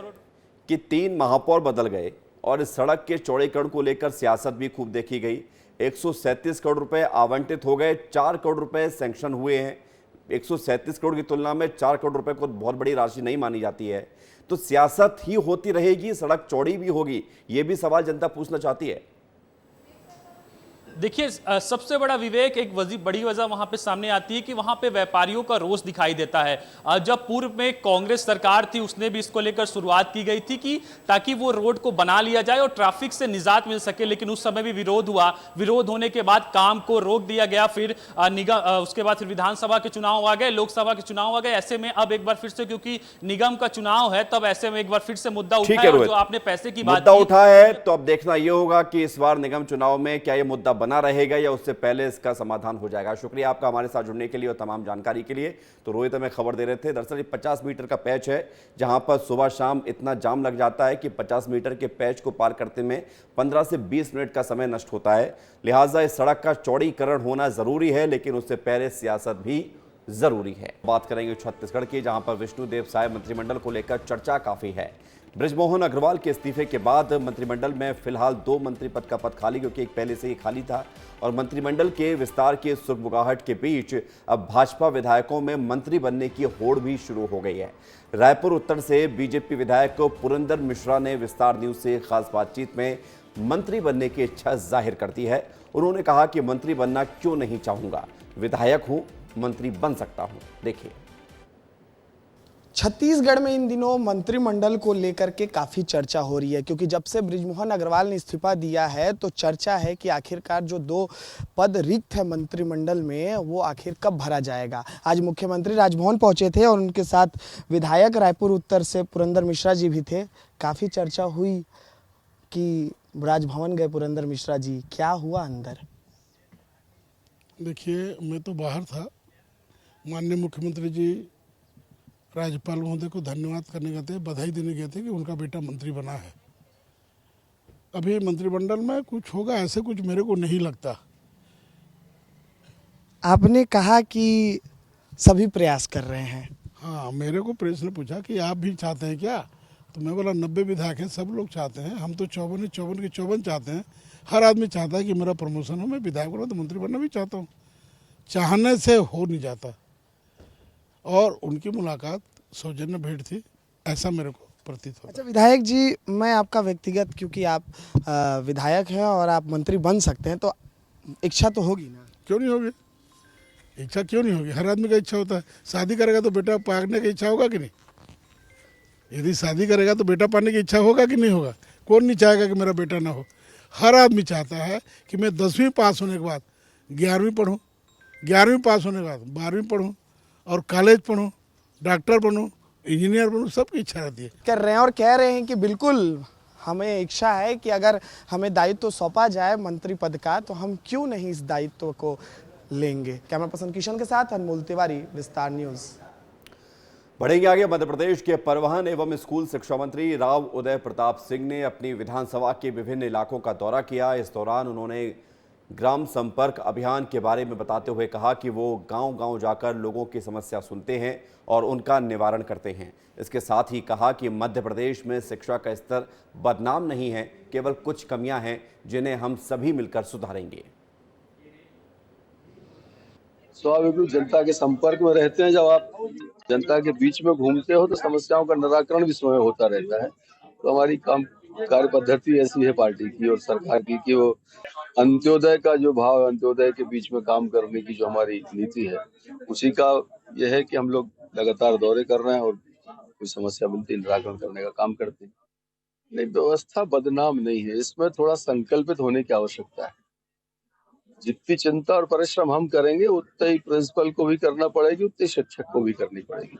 कि 3 महापौर बदल गए और इस सड़क के चौड़ीकरण को लेकर सियासत भी खूब देखी गई। 137 करोड़ रुपए आवंटित हो गए, 4 करोड़ रुपए सैंक्शन हुए हैं। 137 करोड़ की तुलना में 4 करोड़ रुपए को बहुत बड़ी राशि नहीं मानी जाती है, तो सियासत ही होती रहेगी, सड़क चौड़ी भी होगी, ये भी सवाल जनता पूछना चाहती है। देखिए सबसे बड़ा विवेक, एक बड़ी वजह वहां पे सामने आती है कि वहां पे व्यापारियों का रोष दिखाई देता है। जब पूर्व में कांग्रेस सरकार थी उसने भी इसको लेकर शुरुआत की गई थी कि ताकि वो रोड को बना लिया जाए और ट्रैफिक से निजात मिल सके, लेकिन उस समय भी विरोध हुआ। विरोध होने के बाद काम को रोक दिया गया, फिर निगम, उसके बाद फिर विधानसभा के चुनाव आ गए, लोकसभा के चुनाव आ गए। ऐसे में अब एक बार फिर से, क्योंकि निगम का चुनाव है, तब ऐसे में एक बार फिर से मुद्दा उठा है। जो आपने पैसे की बात उठा है, तो अब देखना यह होगा कि इस बार निगम चुनाव में क्या यह मुद्दा बना रहेगा या उससे पहले इसका समाधान हो जाएगा। शुक्रिया आपका हमारे साथ जुड़ने के लिए और तमाम जानकारी के लिए। तो रोहित हमें खबर दे रहे थे, दरअसल 50 मीटर का पैच है जहां पर सुबह शाम इतना जाम लग जाता है कि 50 मीटर के पैच को पार करते में 15 से 20 मिनट का समय नष्ट होता है। लिहाजा इस सड़क का चौड़ीकरण होना जरूरी है, लेकिन उससे पहले सियासत भी जरूरी है। बात करेंगे छत्तीसगढ़ की, जहां पर विष्णुदेव साय मंत्रिमंडल को लेकर चर्चा काफी है। बृजमोहन अग्रवाल के इस्तीफे के बाद मंत्रिमंडल में फिलहाल 2 मंत्री पद का पद खाली, क्योंकि एक पहले से ही खाली था, और मंत्रिमंडल के विस्तार के सुगबुगाहट के बीच अब भाजपा विधायकों में मंत्री बनने की होड़ भी शुरू हो गई है। रायपुर उत्तर से बीजेपी विधायक पुरंदर मिश्रा ने विस्तार न्यूज से खास बातचीत में मंत्री बनने की इच्छा जाहिर कर दी है। उन्होंने कहा कि मंत्री बनना क्यों नहीं चाहूंगा, विधायक हूं, मंत्री बन सकता हूं। देखिए, छत्तीसगढ़ में इन दिनों मंत्रिमंडल को लेकर के काफ़ी चर्चा हो रही है, क्योंकि जब से बृजमोहन अग्रवाल ने इस्तीफा दिया है तो चर्चा है कि आखिरकार जो 2 पद रिक्त है मंत्रिमंडल में वो आखिर कब भरा जाएगा। आज मुख्यमंत्री राजभवन पहुंचे थे और उनके साथ विधायक रायपुर उत्तर से पुरंदर मिश्रा जी भी थे। काफ़ी चर्चा हुई कि राजभवन गए पुरंदर मिश्रा जी, क्या हुआ अंदर? देखिए, मैं तो बाहर था, माननीय मुख्यमंत्री जी राज्यपाल महोदय को धन्यवाद करने गए थे, बधाई देने गए थे कि उनका बेटा मंत्री बना है। अभी मंत्रिमंडल में कुछ होगा ऐसे कुछ मेरे को नहीं लगता। आपने कहा कि सभी प्रयास कर रहे हैं। हाँ, मेरे को प्रेस ने पूछा कि आप भी चाहते हैं क्या, तो मैं बोला 90 विधायक हैं, सब लोग चाहते हैं, हम तो 54 के 54 चाहते हैं। हर आदमी चाहता है कि मेरा प्रमोशन हो, मैं विधायक बनूं तो मंत्री बनना भी चाहता हूँ। चाहने से हो नहीं जाता। और उनकी मुलाकात सौजन्य भेंट थी, ऐसा मेरे को प्रतीत होता। अच्छा विधायक जी, मैं आपका व्यक्तिगत, क्योंकि आप विधायक हैं और आप मंत्री बन सकते हैं, तो इच्छा तो होगी ना? क्यों नहीं होगी, इच्छा क्यों नहीं होगी? हर आदमी का इच्छा होता है। शादी करेगा तो बेटा पाने की इच्छा होगा कि नहीं? यदि शादी करेगा तो बेटा पाने की इच्छा होगा कि नहीं होगा? कौन नहीं चाहेगा कि मेरा बेटा ना हो? हर आदमी चाहता है कि मैं 10वीं पास होने के बाद 11वीं पढ़ूँ, 11वीं पास होने के बाद 12वीं पढ़ूँ और कॉलेज पढ़ूँ, डॉक्टर बनूँ, इंजीनियर बनूँ, सबकी इच्छा रहती है। कर रहे हैं और कह रहे हैं कि बिल्कुल हमें इच्छा है कि अगर हमें दायित्व सौंपा जाए मंत्री पद का तो हम क्यों नहीं इस दायित्व को लेंगे। कैमरा पर्सन किशन के साथ अनमोल तिवारी, विस्तार न्यूज। बढ़ेंगे आगे। मध्य प्रदेश के परिवहन एवं स्कूल शिक्षा मंत्री राव उदय प्रताप सिंह ने अपनी विधानसभा के विभिन्न इलाकों का दौरा किया। इस दौरान उन्होंने ग्राम संपर्क अभियान के बारे में बताते हुए कहा कि वो गांव-गांव जाकर लोगों की समस्या सुनते हैं और उनका निवारण करते हैं। इसके साथ ही कहा कि मध्य प्रदेश में शिक्षा का स्तर बदनाम नहीं है, केवल कुछ कमियां हैं जिन्हें हम सभी मिलकर सुधारेंगे। स्वाभाविक जनता के संपर्क में रहते हैं, जब आप जनता के बीच में घूमते हो तो समस्याओं का निराकरण भी स्वयं होता रहता है। तो हमारी कार्य पद्धति ऐसी है पार्टी की और सरकार की कि वो अंत्योदय का जो भाव, अंत्योदय के बीच में काम करने की जो हमारी नीति है, उसी का यह है कि हम लोग लगातार दौरे कर रहे हैं और कोई समस्या मिलती है निराकरण करने का काम करते हैं। नहीं, व्यवस्था बदनाम नहीं है, इसमें थोड़ा संकल्पित होने की आवश्यकता है। जितनी चिंता और परिश्रम हम करेंगे उतना ही प्रिंसिपल को भी करना पड़ेगी, उतनी शिक्षक को भी करनी पड़ेगी।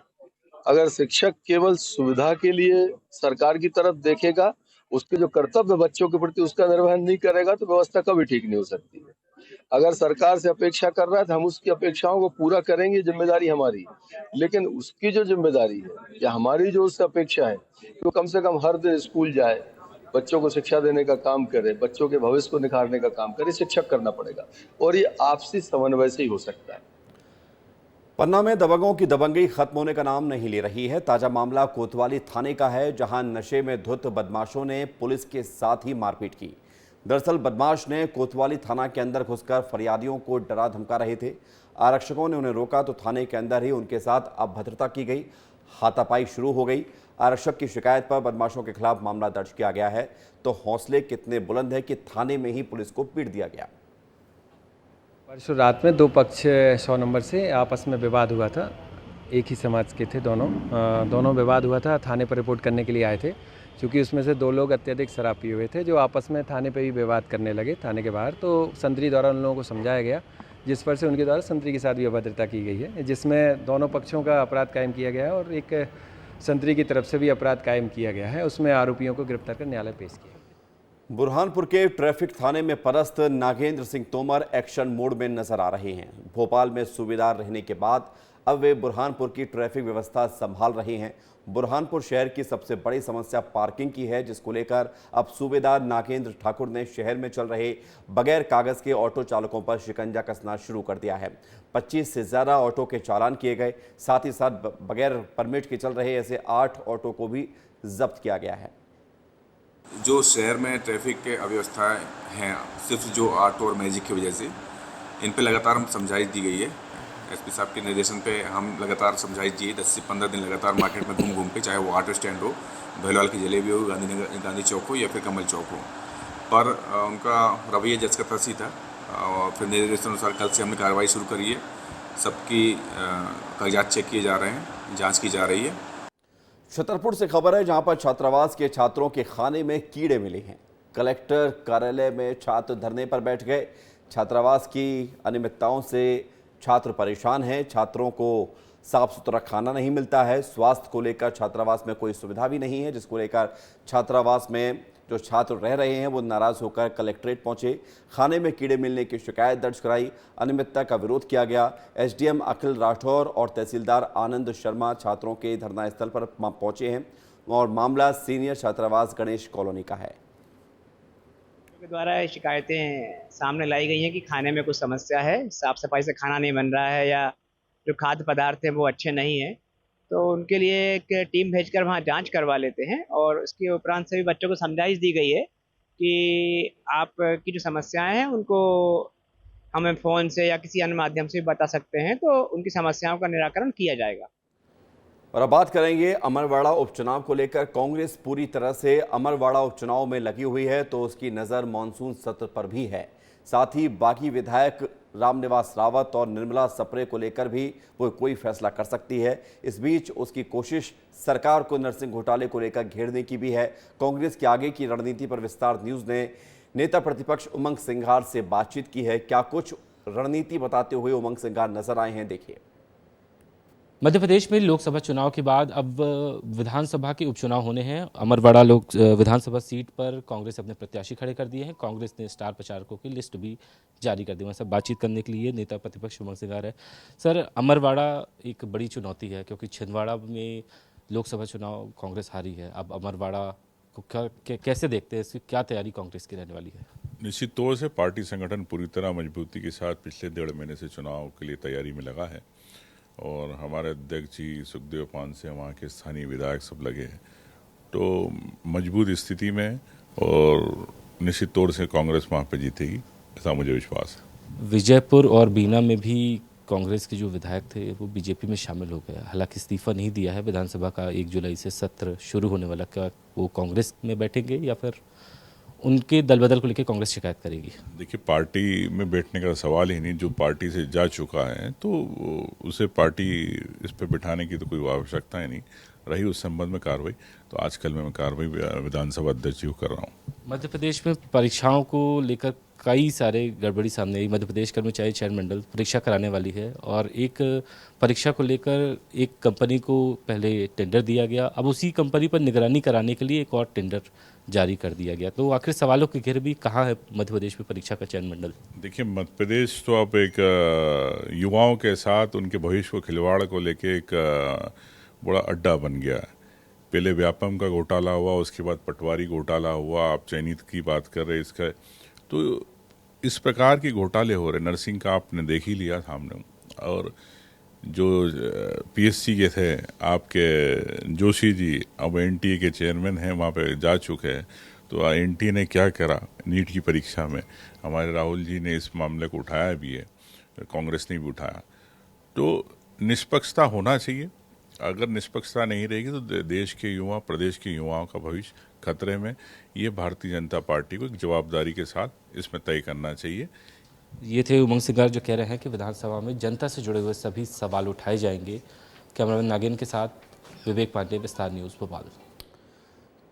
अगर शिक्षक केवल सुविधा के लिए सरकार की तरफ देखेगा, उसके जो कर्तव्य बच्चों के प्रति उसका निर्वहन नहीं करेगा, तो व्यवस्था कभी ठीक नहीं हो सकती है। अगर सरकार से अपेक्षा कर रहा है तो हम उसकी अपेक्षाओं को पूरा करेंगे, जिम्मेदारी हमारी। लेकिन उसकी जो जिम्मेदारी है या हमारी जो उससे अपेक्षा है, तो कम से कम हर दिन स्कूल जाए, बच्चों को शिक्षा देने का काम करे, बच्चों के भविष्य को निखारने का काम करे, शिक्षक करना पड़ेगा। और ये आपसी समन्वय से ही हो सकता है। पन्ना में दबंगों की दबंगी खत्म होने का नाम नहीं ले रही है। ताजा मामला कोतवाली थाने का है, जहां नशे में धुत बदमाशों ने पुलिस के साथ ही मारपीट की। दरअसल बदमाश ने कोतवाली थाना के अंदर घुसकर फरियादियों को डरा धमका रहे थे। आरक्षकों ने उन्हें रोका तो थाने के अंदर ही उनके साथ अभद्रता की गई, हाथापाई शुरू हो गई। आरक्षक की शिकायत पर बदमाशों के खिलाफ मामला दर्ज किया गया है। तो हौसले कितने बुलंद है कि थाने में ही पुलिस को पीट दिया गया। परसों रात में 2 पक्ष 100 नंबर से आपस में विवाद हुआ था। एक ही समाज के थे दोनों विवाद हुआ था। थाने पर रिपोर्ट करने के लिए आए थे, क्योंकि उसमें से 2 लोग अत्यधिक शराब पिए हुए थे, जो आपस में थाने पे भी विवाद करने लगे थाने के बाहर। तो संतरी द्वारा उन लोगों को समझाया गया, जिस पर से उनके द्वारा संतरी के साथ भी अभद्रता की गई है, जिसमें दोनों पक्षों का अपराध कायम किया गया है और एक संतरी की तरफ से भी अपराध कायम किया गया है। उसमें आरोपियों को गिरफ्तार कर न्यायालय पेश किया। बुरहानपुर के ट्रैफिक थाने में पदस्थ नागेंद्र सिंह तोमर एक्शन मोड में नजर आ रहे हैं। भोपाल में सूबेदार रहने के बाद अब वे बुरहानपुर की ट्रैफिक व्यवस्था संभाल रहे हैं। बुरहानपुर शहर की सबसे बड़ी समस्या पार्किंग की है, जिसको लेकर अब सूबेदार नागेंद्र ठाकुर ने शहर में चल रहे बगैर कागज के ऑटो चालकों पर शिकंजा कसना शुरू कर दिया है। 25 से ज़्यादा ऑटो के चालान किए गए। साथ ही साथ बगैर परमिट के चल रहे ऐसे 8 ऑटो को भी जब्त किया गया है। जो शहर में ट्रैफिक के अव्यवस्थाएं हैं, सिर्फ जो ऑटो और मैजिक की वजह से, इन पे लगातार हम समझाइश दी गई है। एसपी साहब के निर्देशन पे हम लगातार समझाइश दिए। 10 से 15 दिन लगातार मार्केट में घूम के, चाहे वो ऑटो स्टैंड हो, भैलवाल की जलेबी हो, गांधी चौक हो या फिर कमल चौक हो, पर उनका रवैया जज का तरसी था। और फिर निर्देशन अनुसार कल से हमने कार्रवाई शुरू करी है। सबकी कागजात चेक किए जा रहे हैं, जाँच की जा रही है। छतरपुर से खबर है, जहां पर छात्रावास के छात्रों के खाने में कीड़े मिले हैं। कलेक्टर कार्यालय में छात्र धरने पर बैठ गए। छात्रावास की अनियमितताओं से छात्र परेशान हैं। छात्रों को साफ सुथरा खाना नहीं मिलता है। स्वास्थ्य को लेकर छात्रावास में कोई सुविधा भी नहीं है, जिसको लेकर छात्रावास में जो छात्र रह रहे हैं वो नाराज होकर कलेक्ट्रेट पहुंचे। खाने में कीड़े मिलने की शिकायत दर्ज कराई। अनियमितता का विरोध किया गया। एसडीएम अखिल राठौर और तहसीलदार आनंद शर्मा छात्रों के धरना स्थल पर पहुंचे हैं और मामला सीनियर छात्रावास गणेश कॉलोनी का है। के द्वारा शिकायतें सामने लाई गई हैं कि खाने में कुछ समस्या है, साफ सफाई से खाना नहीं बन रहा है या जो खाद्य पदार्थ हैं वो अच्छे नहीं हैं, तो उनके लिए एक टीम भेजकर वहाँ जांच करवा लेते हैं। और उसके उपरांत सभी बच्चों को समझाइश दी गई है कि आपकी जो समस्याएं हैं उनको हमें फ़ोन से या किसी अन्य माध्यम से बता सकते हैं, तो उनकी समस्याओं का निराकरण किया जाएगा। और अब बात करेंगे अमरवाड़ा उपचुनाव को लेकर। कांग्रेस पूरी तरह से अमरवाड़ा उपचुनाव में लगी हुई है, तो उसकी नज़र मानसून सत्र पर भी है। साथ ही बागी विधायक रामनिवास रावत और निर्मला सप्रे को लेकर भी वो कोई फैसला कर सकती है। इस बीच उसकी कोशिश सरकार को नरसिंह घोटाले को लेकर घेरने की भी है। कांग्रेस के आगे की रणनीति पर विस्तार न्यूज़ ने नेता प्रतिपक्ष उमंग सिंघार से बातचीत की है। क्या कुछ रणनीति बताते हुए उमंग सिंघार नजर आए हैं, देखिए। मध्य प्रदेश में लोकसभा चुनाव के बाद अब विधानसभा के उपचुनाव होने हैं। अमरवाड़ा विधानसभा सीट पर कांग्रेस अपने प्रत्याशी खड़े कर दिए हैं। कांग्रेस ने स्टार प्रचारकों की लिस्ट भी जारी कर दी है। सब बातचीत करने के लिए नेता प्रतिपक्ष उमंग सिंघार है। सर, अमरवाड़ा एक बड़ी चुनौती है क्योंकि छिंदवाड़ा में लोकसभा चुनाव कांग्रेस हारी है। अब अमरवाड़ा को कैसे देखते हैं, इसकी क्या तैयारी कांग्रेस की रहने वाली है? निश्चित तौर से पार्टी संगठन पूरी तरह मजबूती के साथ पिछले 1.5 महीने से चुनाव के लिए तैयारी में लगा है और हमारे अध्यक्ष जी सुखदेव पान से वहाँ के स्थानीय विधायक सब लगे हैं, तो मजबूत स्थिति में और निश्चित तौर से कांग्रेस वहाँ पे जीतेगी, ऐसा मुझे विश्वास है। विजयपुर और बीना में भी कांग्रेस के जो विधायक थे वो बीजेपी में शामिल हो गए। हालांकि इस्तीफा नहीं दिया है। विधानसभा का 1 जुलाई से सत्र शुरू होने वाला, क्या वो कांग्रेस में बैठेंगे या फिर उनके दल बदल को लेकर कांग्रेस शिकायत करेगी? देखिए, पार्टी में बैठने का सवाल ही नहीं। जो पार्टी से जा चुका है तो उसे पार्टी इस पर बिठाने की तो कोई आवश्यकता ही नहीं रही। उस संबंध में कार्रवाई तो आजकल मैं कार्रवाई विधानसभा अध्यक्ष जी को कर रहा हूँ। मध्य प्रदेश में परीक्षाओं को लेकर कई सारे गड़बड़ी सामने आई। मध्य प्रदेश कर्मचारी चयन मंडल परीक्षा कराने वाली है और एक परीक्षा को लेकर एक कंपनी को पहले टेंडर दिया गया। अब उसी कंपनी पर निगरानी कराने के लिए एक और टेंडर जारी कर दिया गया। तो आखिर सवालों की घेर भी कहाँ है मध्य प्रदेश में परीक्षा का चयन मंडल? देखिए, मध्य प्रदेश तो अब एक युवाओं के साथ उनके भविष्य को खिलवाड़ को लेके एक बड़ा अड्डा बन गया है। पहले व्यापम का घोटाला हुआ, उसके बाद पटवारी घोटाला हुआ, आप चयनित की बात कर रहे इसका, तो इस प्रकार के घोटाले हो रहे। नरसिंह का आपने देख ही लिया सामने, और जो पीएससी के थे आपके जोशी जी अब एनटीए के चेयरमैन हैं, वहाँ पे जा चुके हैं। तो एनटीए ने क्या करा नीट की परीक्षा में, हमारे राहुल जी ने इस मामले को उठाया भी है, कांग्रेस ने भी उठाया। तो निष्पक्षता होना चाहिए। अगर निष्पक्षता नहीं रहेगी तो देश के युवा, प्रदेश के युवाओं का भविष्य खतरे में। ये भारतीय जनता पार्टी को एक जवाबदारी के साथ इसमें तय करना चाहिए। ये थे उमंग सिंघार जो कह रहे हैं कि विधानसभा में जनता से जुड़े हुए सभी सवाल उठाए जाएंगे। कैमरामैन नागेन के साथ विवेक पांडे, विस्तार न्यूज़, भोपाल।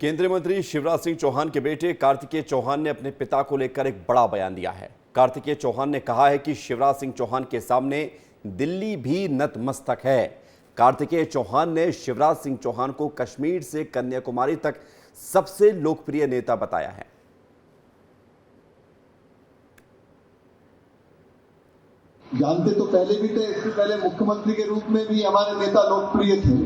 केंद्रीय मंत्री शिवराज सिंह चौहान के बेटे कार्तिकेय चौहान ने अपने पिता को लेकर एक बड़ा बयान दिया है। कार्तिकेय चौहान ने कहा है कि शिवराज सिंह चौहान के सामने दिल्ली भी नतमस्तक है। कार्तिकेय चौहान ने शिवराज सिंह चौहान को कश्मीर से कन्याकुमारी तक सबसे लोकप्रिय नेता बताया है। जानते तो पहले भी थे, इससे पहले मुख्यमंत्री के रूप में भी हमारे नेता लोकप्रिय थे,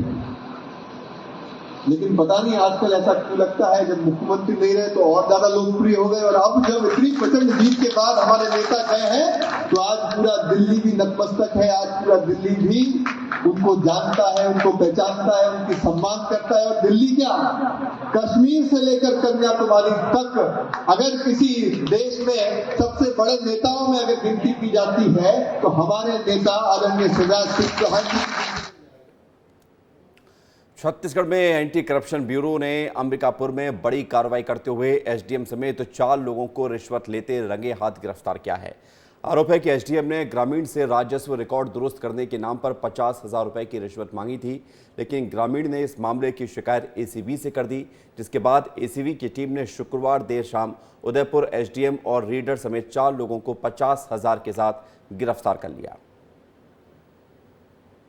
लेकिन पता नहीं आजकल ऐसा क्यों लगता है जब मुख्यमंत्री नहीं रहे तो और ज्यादा लोकप्रिय हो गए। और अब जब इतनी प्रचंड जीत के बाद हमारे नेता गए हैं तो आज पूरा दिल्ली भी नतमस्तक है। आज पूरा दिल्ली भी उनको जानता है, उनको पहचानता है, उनकी सम्मान करता है। और दिल्ली क्या, कश्मीर से लेकर कन्याकुमारी तक अगर किसी देश में सबसे बड़े नेताओं में अगर गिनती की जाती है तो हमारे नेता आदरणीय शिवराज सिंह चौहान। छत्तीसगढ़ में एंटी करप्शन ब्यूरो ने अंबिकापुर में बड़ी कार्रवाई करते हुए एसडीएम समेत 4 लोगों को रिश्वत लेते रंगे हाथ गिरफ्तार किया है। आरोप है कि एसडीएम ने ग्रामीण से राजस्व रिकॉर्ड दुरुस्त करने के नाम पर 50,000 रुपए की रिश्वत मांगी थी, लेकिन ग्रामीण ने इस मामले की शिकायत एसीबी से कर दी, जिसके बाद एसीबी की टीम ने शुक्रवार देर शाम उदयपुर एसडीएम और रीडर समेत 4 लोगों को 50,000 के साथ गिरफ्तार कर लिया।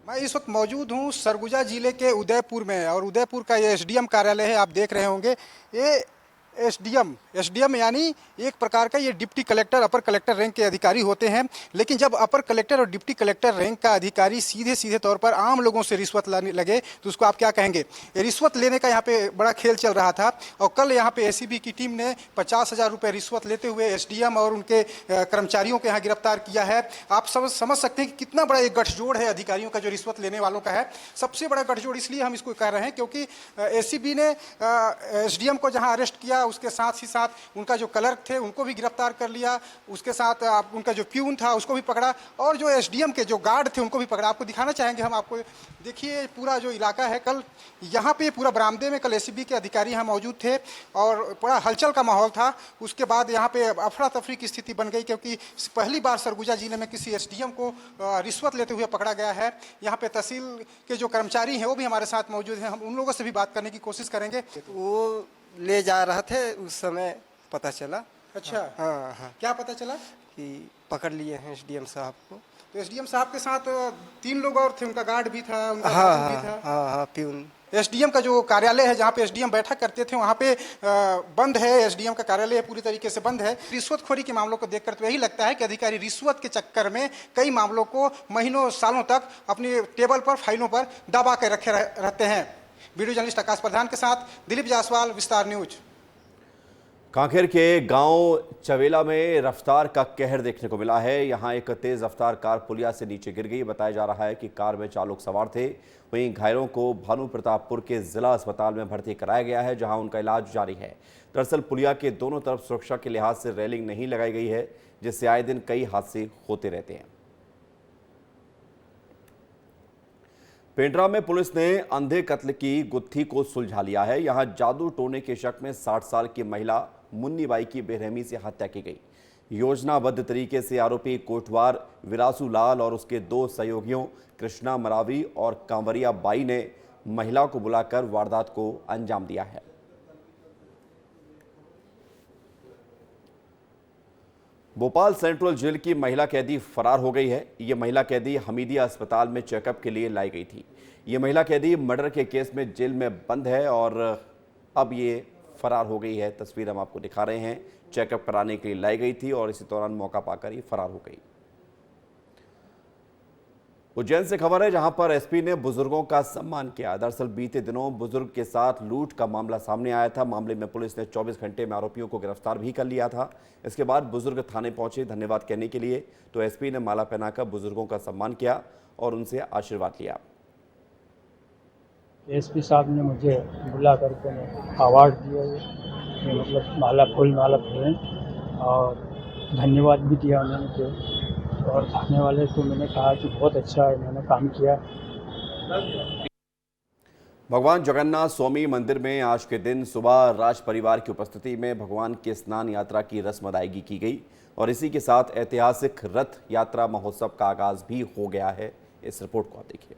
मैं इस वक्त मौजूद हूं सरगुजा जिले के उदयपुर में और उदयपुर का ये एसडीएम कार्यालय है। आप देख रहे होंगे ये एसडीएम यानी एक प्रकार का ये डिप्टी कलेक्टर अपर कलेक्टर रैंक के अधिकारी होते हैं। लेकिन जब अपर कलेक्टर और डिप्टी कलेक्टर रैंक का अधिकारी सीधे तौर पर आम लोगों से रिश्वत लाने लगे तो उसको आप क्या कहेंगे। रिश्वत लेने का यहाँ पे बड़ा खेल चल रहा था और कल यहाँ पे एसीबी की टीम ने 50,000 रुपये रिश्वत लेते हुए एसडीएम और उनके कर्मचारियों को यहाँ गिरफ्तार किया है। आप समझ सकते हैं कि कितना बड़ा एक गठजोड़ है अधिकारियों का जो रिश्वत लेने वालों का है। सबसे बड़ा गठजोड़ इसलिए हम इसको कह रहे हैं क्योंकि एसीबी ने एसडीएम को जहाँ अरेस्ट किया उसके साथ ही साथ उनका जो क्लर्क थे उनको भी गिरफ्तार कर लिया, उसके साथ उनका जो प्यून था उसको भी पकड़ा और जो एसडीएम के जो गार्ड थे उनको भी पकड़ा। आपको दिखाना चाहेंगे हम आपको, देखिए पूरा जो इलाका है। कल यहाँ पे पूरा बरामदे में कल एसीबी के अधिकारी यहाँ मौजूद थे और बड़ा हलचल का माहौल था। उसके बाद यहाँ पे अफरा तफरी की स्थिति बन गई क्योंकि पहली बार सरगुजा जिले में किसी एसडीएम को रिश्वत लेते हुए पकड़ा गया है। यहाँ पे तहसील के जो कर्मचारी हैं वो भी हमारे साथ मौजूद हैं, हम उन लोगों से भी बात करने की कोशिश करेंगे। वो ले जा रहे थे उस समय पता चला। अच्छा, हाँ। क्या पता चला? कि पकड़ लिए हैं एसडीएम साहब को। तो एसडीएम साहब के साथ 3 लोग और थे, उनका गार्ड भी था, उनका भी था। हाँ, प्यून। एसडीएम का जो कार्यालय है जहाँ पे एसडीएम बैठा करते थे वहाँ पे बंद है। एसडीएम का कार्यालय पूरी तरीके से बंद है। रिश्वतखोरी के मामलों को देखकर तो यही लगता है कि अधिकारी रिश्वत के चक्कर में कई मामलों को महीनों सालों तक अपनी टेबल पर फाइलों पर दबा के रखे रहते हैं। वीडियो जर्नलिस्ट आकाश प्रधान के साथ दिलीप जायसवाल, विस्तार न्यूज। कांकेर के गांव चवेला में रफ्तार का कहर देखने को मिला है। यहां एक तेज रफ्तार कार पुलिया से नीचे गिर गई। बताया जा रहा है कि कार में 4 लोग सवार थे। वहीं घायलों को भानु प्रतापपुर के जिला अस्पताल में भर्ती कराया गया है, जहां उनका इलाज जारी है। दरअसल पुलिया के दोनों तरफ सुरक्षा के लिहाज से रेलिंग नहीं लगाई गई है, जिससे आए दिन कई हादसे होते रहते हैं। पेंड्रा में पुलिस ने अंधे कत्ल की गुत्थी को सुलझा लिया है। यहां जादू टोने के शक में 60 साल की महिला मुन्नी बाई की बेरहमी से हत्या की गई। योजनाबद्ध तरीके से आरोपी कोटवार विरासू लाल और उसके 2 सहयोगियों कृष्णा मरावी और कांवरिया बाई ने महिला को बुलाकर वारदात को अंजाम दिया है। भोपाल सेंट्रल जेल की महिला कैदी फरार हो गई है। ये महिला कैदी हमीदिया अस्पताल में चेकअप के लिए लाई गई थी। ये महिला कैदी मर्डर के केस में जेल में बंद है और अब ये फरार हो गई है। तस्वीर हम आपको दिखा रहे हैं। चेकअप कराने के लिए लाई गई थी और इसी दौरान मौका पाकर ये फरार हो गई। उज्जैन से खबर है, जहां पर एसपी ने बुजुर्गों का सम्मान किया। दरअसल बीते दिनों बुजुर्ग के साथ लूट का मामला सामने आया था। मामले में पुलिस ने 24 घंटे में आरोपियों को गिरफ्तार भी कर लिया था। इसके बाद बुजुर्ग थाने पहुंचे धन्यवाद कहने के लिए, तो एसपी ने माला पहनाकर बुजुर्गों का सम्मान किया और उनसे आशीर्वाद लिया। एसपी साहब ने मुझे बुला करके अवार्ड दिया, ये मतलब माला फूल और धन्यवाद भी दिया उन्होंने मुझे। और आने वाले को मैंने कहा कि बहुत अच्छा है, मैंने काम किया। भगवान जगन्नाथ स्वामी मंदिर में आज के दिन सुबह राज परिवार की उपस्थिति में भगवान के स्नान यात्रा की रस्म अदायगी की गई और इसी के साथ ऐतिहासिक रथ यात्रा महोत्सव का आगाज भी हो गया है। इस रिपोर्ट को आप देखिए।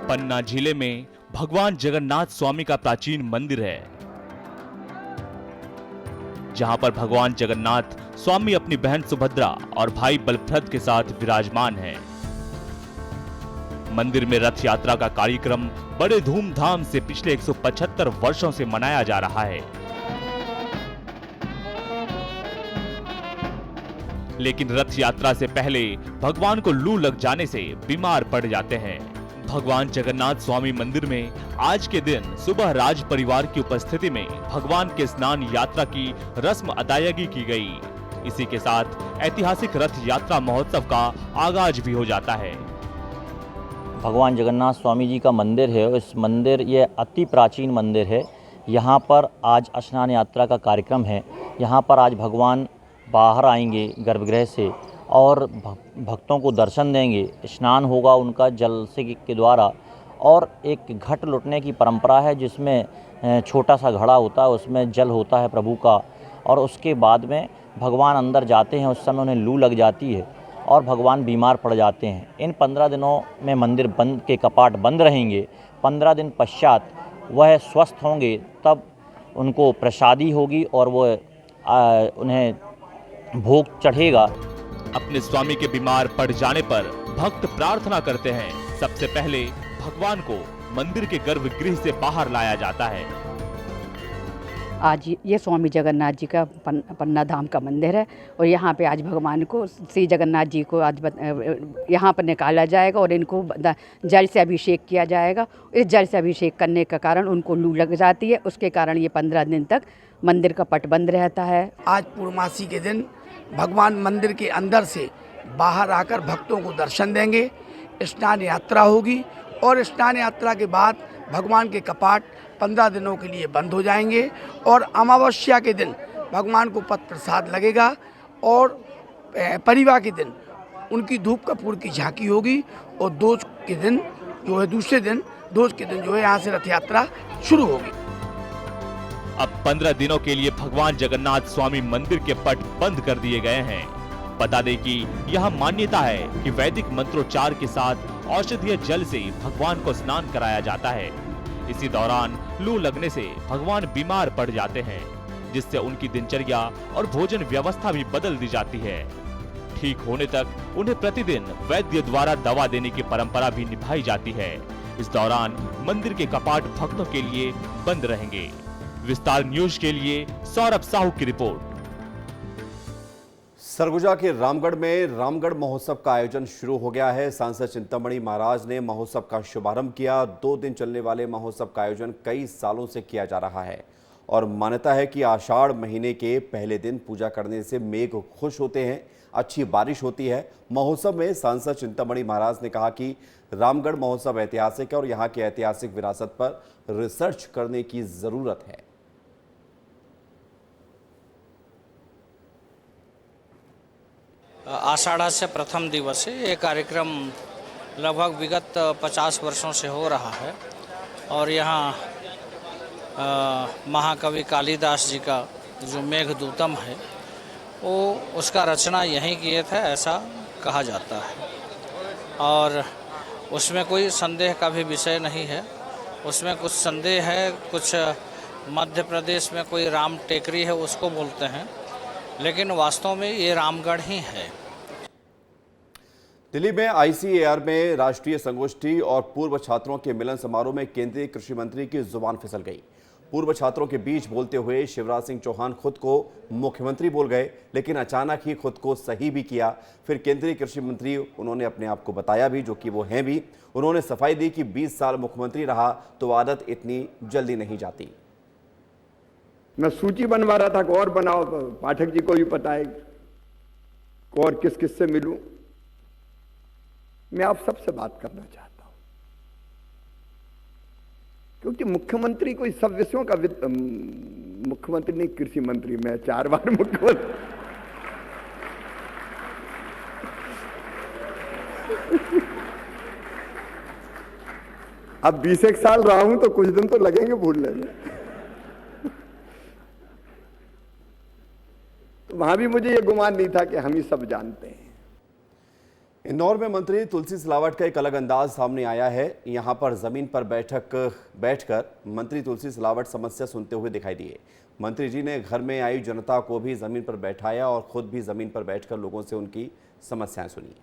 पन्ना जिले में भगवान जगन्नाथ स्वामी का प्राचीन मंदिर है, जहां पर भगवान जगन्नाथ स्वामी अपनी बहन सुभद्रा और भाई बलभद्र के साथ विराजमान हैं। मंदिर में रथ यात्रा का कार्यक्रम बड़े धूमधाम से पिछले 175 वर्षों से मनाया जा रहा है। लेकिन रथ यात्रा से पहले भगवान को लू लग जाने से बीमार पड़ जाते हैं। भगवान जगन्नाथ स्वामी मंदिर में आज के दिन सुबह राज परिवार की उपस्थिति में भगवान के स्नान यात्रा की रस्म अदायगी की गई। इसी के साथ ऐतिहासिक रथ यात्रा महोत्सव का आगाज भी हो जाता है। भगवान जगन्नाथ स्वामी जी का मंदिर है। इस मंदिर ये अति प्राचीन मंदिर है। यहाँ पर आज स्नान यात्रा का कार्यक्रम है। यहाँ पर आज भगवान बाहर आएंगे गर्भगृह से और भक्तों को दर्शन देंगे। स्नान होगा उनका जल से के द्वारा और एक घट लुटने की परंपरा है, जिसमें छोटा सा घड़ा होता है, उसमें जल होता है प्रभु का, और उसके बाद में भगवान अंदर जाते हैं। उस समय उन्हें लू लग जाती है और भगवान बीमार पड़ जाते हैं। इन 15 दिनों में मंदिर बंद के कपाट बंद रहेंगे। 15 दिन पश्चात वह स्वस्थ होंगे, तब उनको प्रसादी होगी और वो उन्हें भोग चढ़ेगा। अपने स्वामी के बीमार पड़ जाने पर भक्त प्रार्थना करते हैं। सबसे पहले भगवान को मंदिर के गर्भगृह से बाहर लाया जाता है। आज ये स्वामी जगन्नाथ जी का पन्ना धाम का मंदिर है और यहाँ पे आज भगवान को, श्री जगन्नाथ जी को आज यहाँ पर निकाला जाएगा और इनको जल से अभिषेक किया जाएगा। इस जल से अभिषेक करने का कारण उनको लू लग जाती है, उसके कारण ये 15 दिन तक मंदिर का पट बंद रहता है। आज पूर्णमासी के दिन भगवान मंदिर के अंदर से बाहर आकर भक्तों को दर्शन देंगे। स्नान यात्रा होगी और स्नान यात्रा के बाद भगवान के कपाट 15 दिनों के लिए बंद हो जाएंगे और अमावस्या के दिन भगवान को पद प्रसाद लगेगा और परिवार के दिन उनकी धूप कपूर की झांकी होगी और दोज के दिन जो है, दूसरे दिन दोज के दिन जो है, यहाँ से रथ यात्रा शुरू होगी। अब 15 दिनों के लिए भगवान जगन्नाथ स्वामी मंदिर के पट बंद कर दिए गए हैं। बता दें कि यह मान्यता है कि वैदिक मंत्रोच्चार के साथ औषधीय जल से भगवान को स्नान कराया जाता है। इसी दौरान लू लगने से भगवान बीमार पड़ जाते हैं, जिससे उनकी दिनचर्या और भोजन व्यवस्था भी बदल दी जाती है। ठीक होने तक उन्हें प्रतिदिन वैद्य द्वारा दवा देने की परंपरा भी निभाई जाती है। इस दौरान मंदिर के कपाट भक्तों के लिए बंद रहेंगे। विस्तार न्यूज के लिए सौरभ साहू की रिपोर्ट। सरगुजा के रामगढ़ में रामगढ़ महोत्सव का आयोजन शुरू हो गया है। सांसद चिंतामणि महाराज ने महोत्सव का शुभारंभ किया। 2 दिन चलने वाले महोत्सव का आयोजन कई सालों से किया जा रहा है और मान्यता है कि आषाढ़ महीने के पहले दिन पूजा करने से मेघ खुश होते हैं, अच्छी बारिश होती है। महोत्सव में सांसद चिंतामणि महाराज ने कहा कि रामगढ़ महोत्सव ऐतिहासिक है और यहाँ के ऐतिहासिक विरासत पर रिसर्च करने की जरूरत है। आषाढ़स्य प्रथम दिवस है। ये कार्यक्रम लगभग विगत 50 वर्षों से हो रहा है और यहाँ महाकवि कालिदास जी का जो मेघदूतम है वो उसका रचना यहीं किए थे, ऐसा कहा जाता है और उसमें कोई संदेह का भी विषय नहीं है। उसमें कुछ संदेह है, कुछ मध्य प्रदेश में कोई राम टेकरी है उसको बोलते हैं, लेकिन वास्तव में ये रामगढ़ ही है। दिल्ली में ICAR में राष्ट्रीय संगोष्ठी और पूर्व छात्रों के मिलन समारोह में केंद्रीय कृषि मंत्री की जुबान फिसल गई। पूर्व छात्रों के बीच बोलते हुए शिवराज सिंह चौहान खुद को मुख्यमंत्री बोल गए, लेकिन अचानक ही खुद को सही भी किया। फिर केंद्रीय कृषि मंत्री उन्होंने अपने आप को बताया भी, जो कि वो हैं भी। उन्होंने सफाई दी कि 20 साल मुख्यमंत्री रहा तो आदत इतनी जल्दी नहीं जाती। मैं सूची बनवा रहा था कि और बनाओ, पाठक जी को भी पता है और किस किस से मिलूं। मैं आप सबसे बात करना चाहता हूं क्योंकि मुख्यमंत्री कोई सब विषयों का मुख्यमंत्री नहीं, कृषि मंत्री। मैं 4 बार मुख्यमंत्री अब 20 साल रहा हूं तो कुछ दिन तो लगेंगे भूलने में। तो वहां भी मुझे ये गुमान नहीं था कि हम ही सब जानते हैं। इंदौर में मंत्री तुलसी सिलावट का एक अलग अंदाज सामने आया है। यहां पर जमीन पर बैठकर मंत्री तुलसी सिलावट समस्या सुनते हुए दिखाई दिए। मंत्री जी ने घर में आई जनता को भी जमीन पर बैठाया और खुद भी जमीन पर बैठकर लोगों से उनकी समस्याएं सुनी।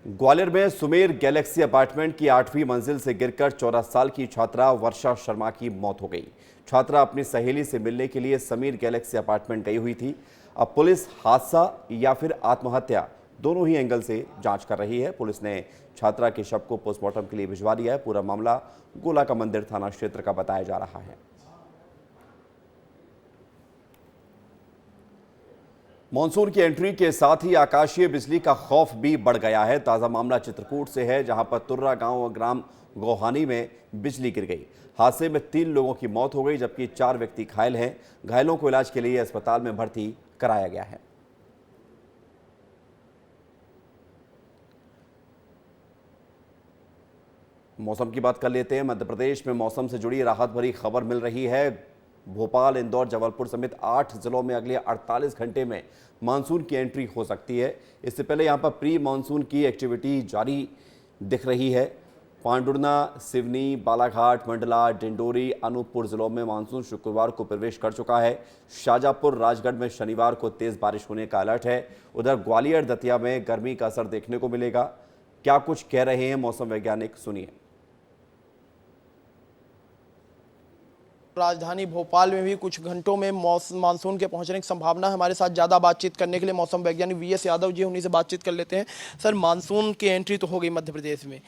ग्वालियर में सुमेर गैलेक्सी अपार्टमेंट की 8वीं मंजिल से गिरकर 14 साल की छात्रा वर्षा शर्मा की मौत हो गई। छात्रा अपनी सहेली से मिलने के लिए समीर गैलेक्सी अपार्टमेंट गई हुई थी। अब पुलिस हादसा या फिर आत्महत्या दोनों ही एंगल से जांच कर रही है। पुलिस ने छात्रा के शव को पोस्टमार्टम के लिए भिजवा दिया है। पूरा मामला गोला का मंदिर थाना क्षेत्र का बताया जा रहा है। मॉनसून की एंट्री के साथ ही आकाशीय बिजली का खौफ भी बढ़ गया है। ताजा मामला चित्रकूट से है, जहां पर तुर्रा गांव और ग्राम गोहानी में बिजली गिर गई। हादसे में 3 लोगों की मौत हो गई, जबकि 4 व्यक्ति घायल हैं। घायलों को इलाज के लिए अस्पताल में भर्ती कराया गया है। मौसम की बात कर लेते हैं। मध्य प्रदेश में मौसम से जुड़ी राहत भरी खबर मिल रही है। भोपाल, इंदौर, जबलपुर समेत 8 जिलों में अगले 48 घंटे में मानसून की एंट्री हो सकती है। इससे पहले यहां पर प्री मानसून की एक्टिविटी जारी दिख रही है। पांडुर्ना, सिवनी, बालाघाट, मंडला, डिंडोरी, अनूपपुर जिलों में मानसून शुक्रवार को प्रवेश कर चुका है। शाजापुर, राजगढ़ में शनिवार को तेज बारिश होने का अलर्ट है। उधर ग्वालियर, दतिया में गर्मी का असर देखने को मिलेगा। क्या कुछ कह रहे हैं मौसम वैज्ञानिक, सुनिए। राजधानी भोपाल में भी कुछ घंटों में मानसून के पहुंचने की संभावना है। हमारे साथ ज़्यादा बातचीत करने के लिए मौसम वैज्ञानिक वीएस यादव जी, उन्हीं से बातचीत कर लेते हैं। सर, मानसून की एंट्री तो हो गई मध्य प्रदेश में,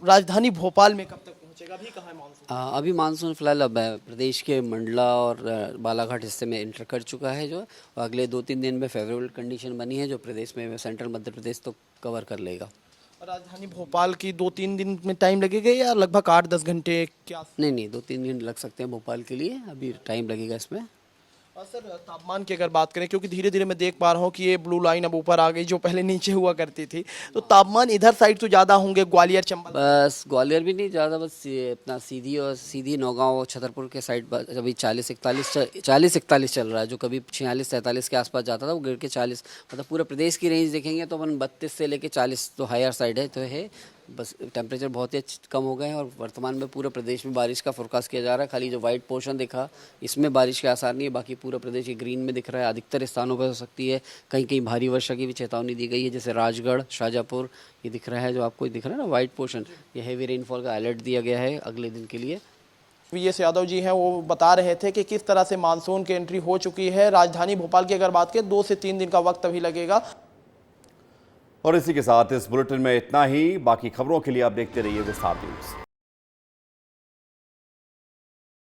राजधानी भोपाल में कब तक पहुंचेगा? अभी कहाँ है मानसून? अभी मानसून फिलहाल अब प्रदेश के मंडला और बालाघाट हिस्से में एंटर कर चुका है। जो अगले 2-3 दिन में फेवरेबल कंडीशन बनी है, जो प्रदेश में सेंट्रल मध्य प्रदेश तो कवर कर लेगा। राजधानी भोपाल की 2-3 दिन में टाइम लगेगा या लगभग 8-10 घंटे? क्या नहीं, 2-3 दिन लग सकते हैं भोपाल के लिए, अभी टाइम लगेगा इसमें। और सर, तापमान की अगर बात करें, क्योंकि धीरे धीरे मैं देख पा रहा हूँ कि ये ब्लू लाइन अब ऊपर आ गई, जो पहले नीचे हुआ करती थी, तो तापमान इधर साइड तो ज़्यादा होंगे, ग्वालियर, चंबल? बस ग्वालियर भी नहीं ज़्यादा, बस अपना सीधी नौगांव, छतरपुर के साइड अभी 40-41 चल रहा है, जो कभी 46-47 के आसपास जाता था, वो गिर के 40, मतलब पूरे प्रदेश की रेंज देखेंगे तो अपन 32 से लेके 40 तो हायर साइड है, तो है बस टेम्परेचर बहुत ही कम हो गए हैं। और वर्तमान में पूरे प्रदेश में बारिश का फोरकास्ट किया जा रहा है। खाली जो वाइट पोर्शन दिखा, इसमें बारिश के आसार नहीं है, बाकी पूरा प्रदेश ये ग्रीन में दिख रहा है। अधिकतर स्थानों पर हो सकती है, कहीं कहीं भारी वर्षा की भी चेतावनी दी गई है, जैसे राजगढ़, शाजापुर, ये दिख रहा है, जो आपको दिख रहा है ना वाइट पोर्शन, ये हैवी रेनफॉल का अलर्ट दिया गया है अगले दिन के लिए। वीएस यादव जी हैं, वो बता रहे थे कि किस तरह से मानसून की एंट्री हो चुकी है। राजधानी भोपाल की अगर बात करें, 2 से 3 दिन का वक्त अभी लगेगा। और इसी के साथ इस बुलेटिन में इतना ही। बाकी खबरों के लिए आप देखते रहिए विस्तार न्यूज।